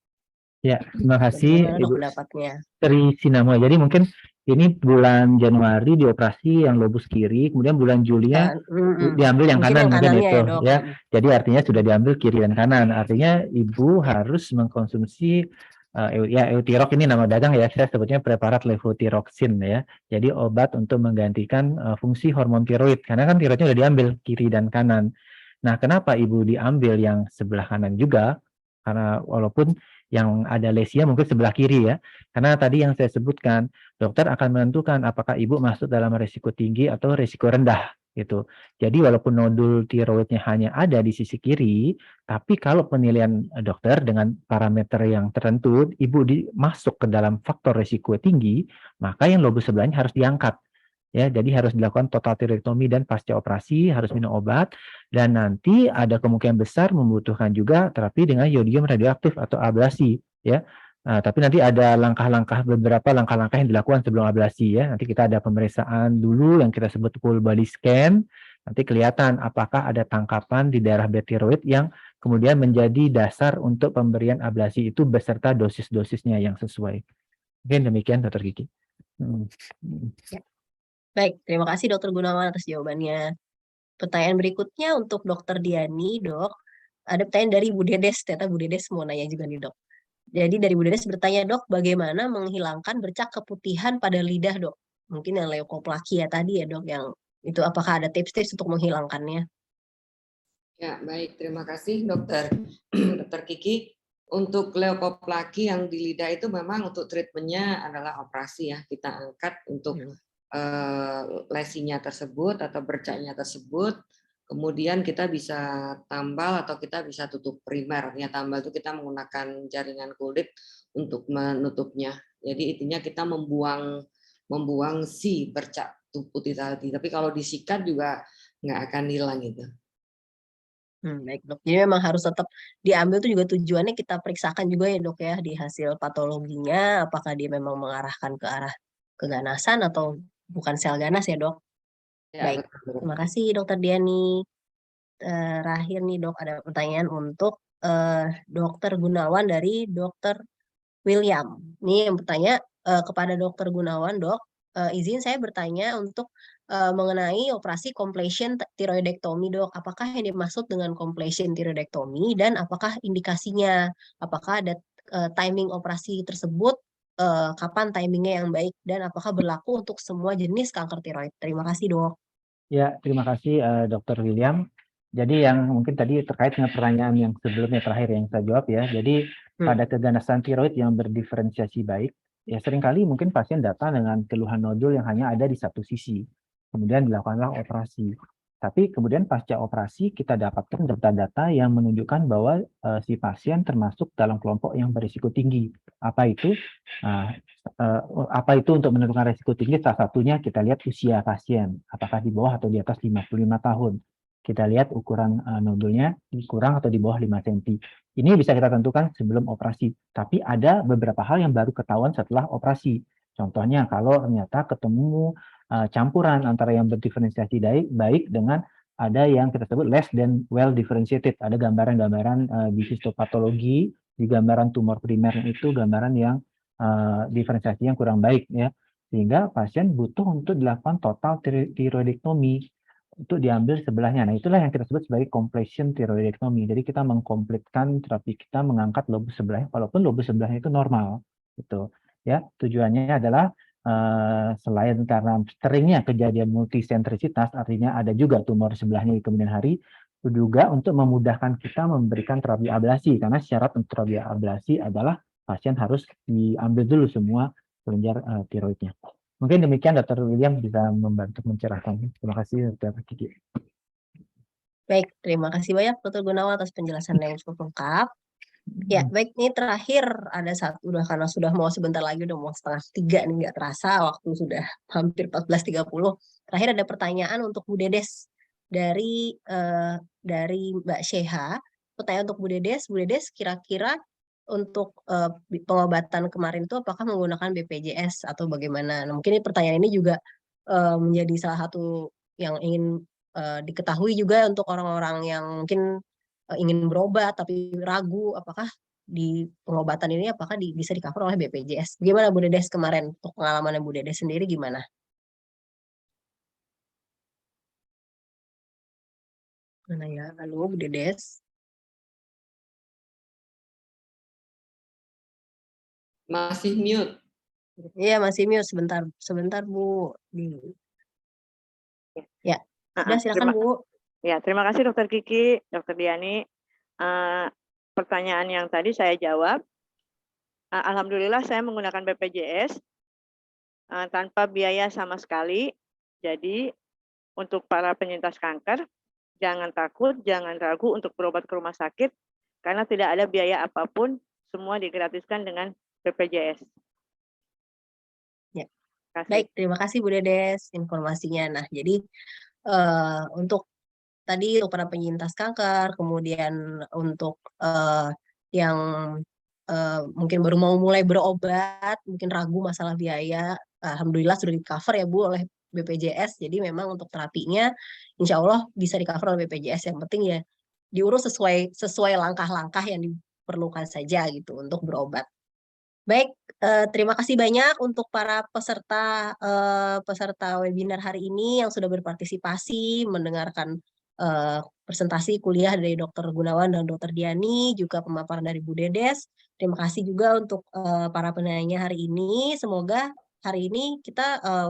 Ya, terima kasih Bagaimana dok Ibu pendapatnya? Sri Sinamo. Jadi mungkin ini bulan Januari dioperasi yang lobus kiri, kemudian bulan Julinya diambil yang Mungkin kanan yang mungkin kanannya itu ya dok. ya. Jadi artinya sudah diambil kiri dan kanan. Artinya Ibu harus mengkonsumsi Euthyrox, ini nama dagang ya, saya sebutnya preparat levotiroxin ya. Jadi obat untuk menggantikan fungsi hormon tiroid, karena kan tiroidnya sudah diambil kiri dan kanan. Nah, kenapa Ibu diambil yang sebelah kanan juga? Karena walaupun yang ada lesia mungkin sebelah kiri ya. Karena tadi yang saya sebutkan, dokter akan menentukan apakah Ibu masuk dalam risiko tinggi atau risiko rendah gitu. Jadi walaupun nodul tiroidnya hanya ada di sisi kiri, tapi kalau penilaian dokter dengan parameter yang tertentu, Ibu masuk ke dalam faktor risiko tinggi, maka yang lobus sebelahnya harus diangkat. Ya, jadi harus dilakukan total tiroidektomi dan pasca operasi harus minum obat, dan nanti ada kemungkinan besar membutuhkan juga terapi dengan iodium radioaktif atau ablasi ya. Tapi nanti ada beberapa langkah-langkah yang dilakukan sebelum ablasi ya. Nanti kita ada pemeriksaan dulu yang kita sebut full body scan. Nanti kelihatan apakah ada tangkapan di daerah tiroid yang kemudian menjadi dasar untuk pemberian ablasi itu beserta dosis-dosisnya yang sesuai. Mungkin demikian Dr. Kiki. Ya. Baik, terima kasih Dr. Gunawan atas jawabannya. Pertanyaan berikutnya untuk Dr. Diani, dok. Ada pertanyaan dari Bu Dedes, ternyata Bu Dedes mau nanya juga nih dok. Jadi dari Bu Dedes bertanya, dok, bagaimana menghilangkan bercak keputihan pada lidah, dok? Mungkin yang leukoplakia tadi ya dok, yang itu apakah ada tips-tips untuk menghilangkannya? Ya, baik. Terima kasih Dokter Dokter Kiki. Untuk leukoplaki yang di lidah itu memang untuk treatmentnya adalah operasi ya. Kita angkat untuk lesinya tersebut atau bercaknya tersebut. Kemudian kita bisa tambal atau kita bisa tutup primer. Ya, tambal itu kita menggunakan jaringan kulit untuk menutupnya. Jadi intinya kita membuang si bercak putih tadi. Tapi kalau disikat juga nggak akan hilang gitu. Baik dok. Jadi memang harus tetap diambil tuh juga tujuannya kita periksakan juga ya dok ya di hasil patologinya, apakah dia memang mengarahkan ke arah keganasan atau bukan sel ganas ya dok. Ya, Baik, betul. terima kasih Dokter Diani. Terakhir nih dok, ada pertanyaan untuk Dokter Gunawan dari Dokter William. Ini yang bertanya, kepada Dokter Gunawan, Dok. Izin saya bertanya untuk mengenai operasi completion tiroidektomi, Dok. Apakah yang dimaksud dengan completion tiroidektomi dan apakah indikasinya? Apakah ada timing operasi tersebut? Kapan timingnya yang baik dan apakah berlaku untuk semua jenis kanker tiroid? Terima kasih, Dok. Ya, terima kasih Dr. William. Jadi yang mungkin tadi terkait dengan pertanyaan yang sebelumnya terakhir yang saya jawab ya. Jadi pada keganasan tiroid yang berdiferensiasi baik, ya seringkali mungkin pasien datang dengan keluhan nodul yang hanya ada di satu sisi. Kemudian dilakukanlah operasi. Tapi kemudian pasca operasi kita dapatkan data-data yang menunjukkan bahwa si pasien termasuk dalam kelompok yang berisiko tinggi. Apa itu? Apa itu untuk menentukan risiko tinggi? Salah satunya kita lihat usia pasien, apakah di bawah atau di atas 55 tahun. Kita lihat ukuran nodulnya kurang atau di bawah 5 cm. Ini bisa kita tentukan sebelum operasi, tapi ada beberapa hal yang baru ketahuan setelah operasi. Contohnya kalau ternyata ketemu campuran antara yang berdiferensiasi baik dengan ada yang kita sebut less than well differentiated. Ada gambaran-gambaran di histopatologi, di gambaran tumor primer itu gambaran yang diferensiasi yang kurang baik ya, sehingga pasien butuh untuk dilakukan total tiroidektomi untuk diambil sebelahnya. Nah, itulah yang kita sebut sebagai completion tiroidektomi. Jadi kita mengkomplitkan terapi kita mengangkat lobus sebelahnya, walaupun lobus sebelahnya itu normal, gitu ya. Tujuannya adalah selain karena seringnya kejadian multisentrisitas, artinya ada juga tumor sebelahnya di kemudian hari, juga untuk memudahkan kita memberikan terapi ablasi, karena syarat untuk terapi ablasi adalah pasien harus diambil dulu semua kelenjar tiroidnya. Mungkin demikian Dr. William bisa membantu mencerahkan. Terima kasih Dr. Kiki. Baik, terima kasih banyak Dr. Gunawan atas penjelasan yang cukup lengkap. Ya, baik, ini terakhir ada satu, karena sudah mau sebentar lagi, udah mau 2:30 nih, nggak terasa waktu sudah hampir 14.30. Terakhir ada pertanyaan untuk Bu Dedes dari Mbak Sheha. Pertanyaan untuk Bu Dedes. Bu Dedes, kira-kira untuk pengobatan kemarin itu apakah menggunakan BPJS atau bagaimana? Nah, mungkin pertanyaan ini juga menjadi salah satu yang ingin diketahui juga untuk orang-orang yang mungkin ingin berobat tapi ragu apakah di pengobatan ini apakah bisa di-cover oleh BPJS. Gimana Bu Dedes kemarin untuk pengalamannya Bu Dedes sendiri gimana? Mana ya? Halo Bu Dedes. Masih mute. Iya, masih mute, sebentar Bu. Ya, sudah silakan Bu. Ya, terima kasih Dokter Kiki, Dokter Diani. Pertanyaan yang tadi saya jawab. Alhamdulillah saya menggunakan BPJS tanpa biaya sama sekali. Jadi untuk para penyintas kanker, jangan takut, jangan ragu untuk berobat ke rumah sakit karena tidak ada biaya apapun, semua digratiskan dengan BPJS. Ya. Baik, terima kasih Bu Dedes informasinya. Nah, jadi untuk tadi untuk para penyintas kanker, kemudian untuk yang mungkin baru mau mulai berobat, mungkin ragu masalah biaya, alhamdulillah sudah di-cover ya Bu oleh BPJS. Jadi memang untuk terapinya insya Allah bisa di-cover oleh BPJS. Yang penting ya diurus sesuai langkah-langkah yang diperlukan saja gitu untuk berobat. Baik, terima kasih banyak untuk para peserta webinar hari ini yang sudah berpartisipasi mendengarkan presentasi kuliah dari Dr. Gunawan dan Dr. Diani, juga pemaparan dari Bu Dedes. Terima kasih juga untuk para penanya hari ini. Semoga hari ini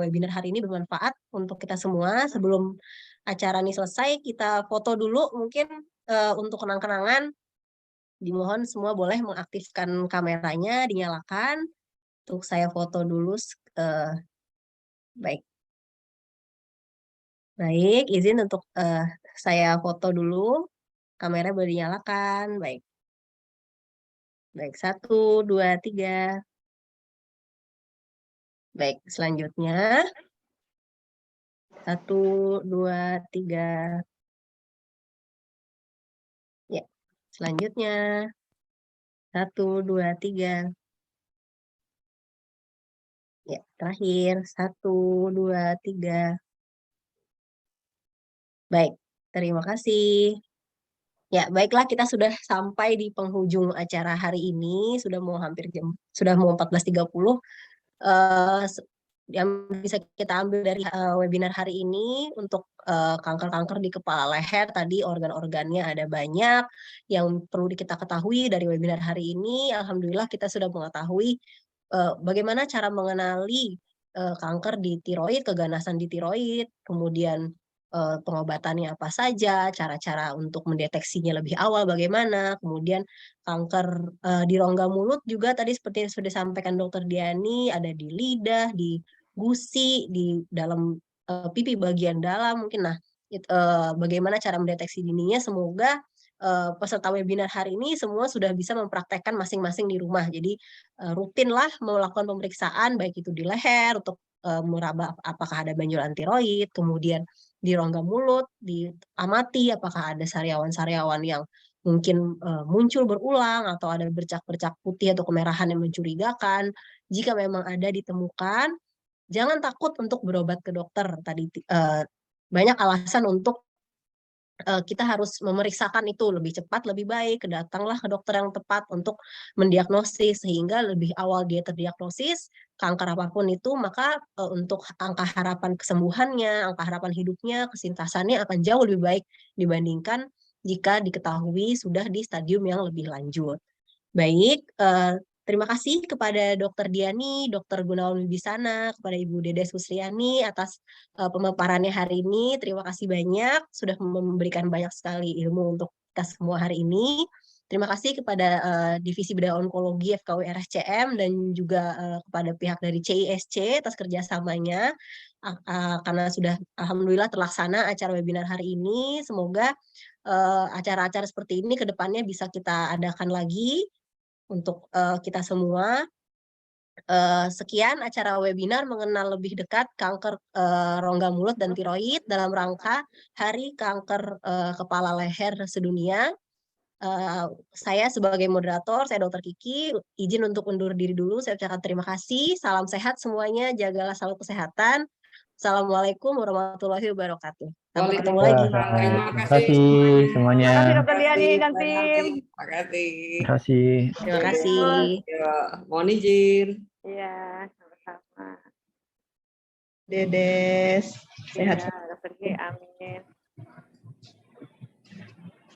webinar hari ini bermanfaat untuk kita semua. Sebelum acara ini selesai, kita foto dulu mungkin untuk kenang-kenangan. Dimohon semua boleh mengaktifkan kameranya, dinyalakan. Untuk saya foto dulu. Baik. Baik, izin untuk saya foto dulu. Kamera boleh dinyalakan. Baik. Baik, 1, 2, 3. Baik, selanjutnya. 1, 2, 3. Ya, selanjutnya. 1, 2, 3. Ya, terakhir. 1, 2, 3. Baik, terima kasih. Ya, baiklah, kita sudah sampai di penghujung acara hari ini, sudah mau 14.30. eh, se- yang bisa kita ambil dari webinar hari ini untuk kanker-kanker di kepala leher tadi organ-organnya ada banyak yang perlu kita ketahui dari webinar hari ini. Alhamdulillah kita sudah mengetahui bagaimana cara mengenali kanker di tiroid, keganasan di tiroid, kemudian pengobatannya apa saja, cara-cara untuk mendeteksinya lebih awal bagaimana, kemudian kanker di rongga mulut juga tadi seperti yang sudah disampaikan Dokter Diani, ada di lidah, di gusi, di dalam pipi bagian dalam mungkin. Nah, bagaimana cara mendeteksi dininya, semoga peserta webinar hari ini semua sudah bisa mempraktekkan masing-masing di rumah. Jadi rutinlah melakukan pemeriksaan baik itu di leher untuk meraba apakah ada benjolan tiroid, kemudian di rongga mulut diamati apakah ada sariawan-sariawan yang mungkin muncul berulang atau ada bercak-bercak putih atau kemerahan yang mencurigakan. Jika memang ada ditemukan, jangan takut untuk berobat ke dokter. Tadi banyak alasan untuk kita harus memeriksakan itu lebih cepat, lebih baik. Datanglah ke dokter yang tepat untuk mendiagnosis sehingga lebih awal dia terdiagnosis kanker apapun itu, maka untuk angka harapan kesembuhannya, angka harapan hidupnya, kesintasannya akan jauh lebih baik dibandingkan jika diketahui sudah di stadium yang lebih lanjut. Baik, terima kasih kepada Dokter Diani, Dokter Gunawan Wibisana, kepada Ibu Dede Susriani atas pemaparannya hari ini. Terima kasih banyak, sudah memberikan banyak sekali ilmu untuk kita semua hari ini. Terima kasih kepada Divisi Bedah Onkologi FKUI RSCM dan juga kepada pihak dari CISC atas kerjasamanya. Karena sudah alhamdulillah terlaksana acara webinar hari ini. Semoga acara-acara seperti ini ke depannya bisa kita adakan lagi untuk kita semua. Sekian acara webinar mengenal lebih dekat kanker rongga mulut dan tiroid dalam rangka Hari Kanker Kepala Leher Sedunia. Saya sebagai moderator, saya Dr. Kiki, izin untuk undur diri dulu. Saya ucapkan terima kasih. Salam sehat semuanya, jagalah selalu kesehatan. Assalamualaikum warahmatullahi wabarakatuh. Sampai ketemu lagi. Terima Terima kasih semuanya. Terima kasih Dokter Diani dan tim. Terima kasih. Terima kasih. Terima kasih. Ya, mohon izin. Iya, sama-sama. Dedes, sehat Iya.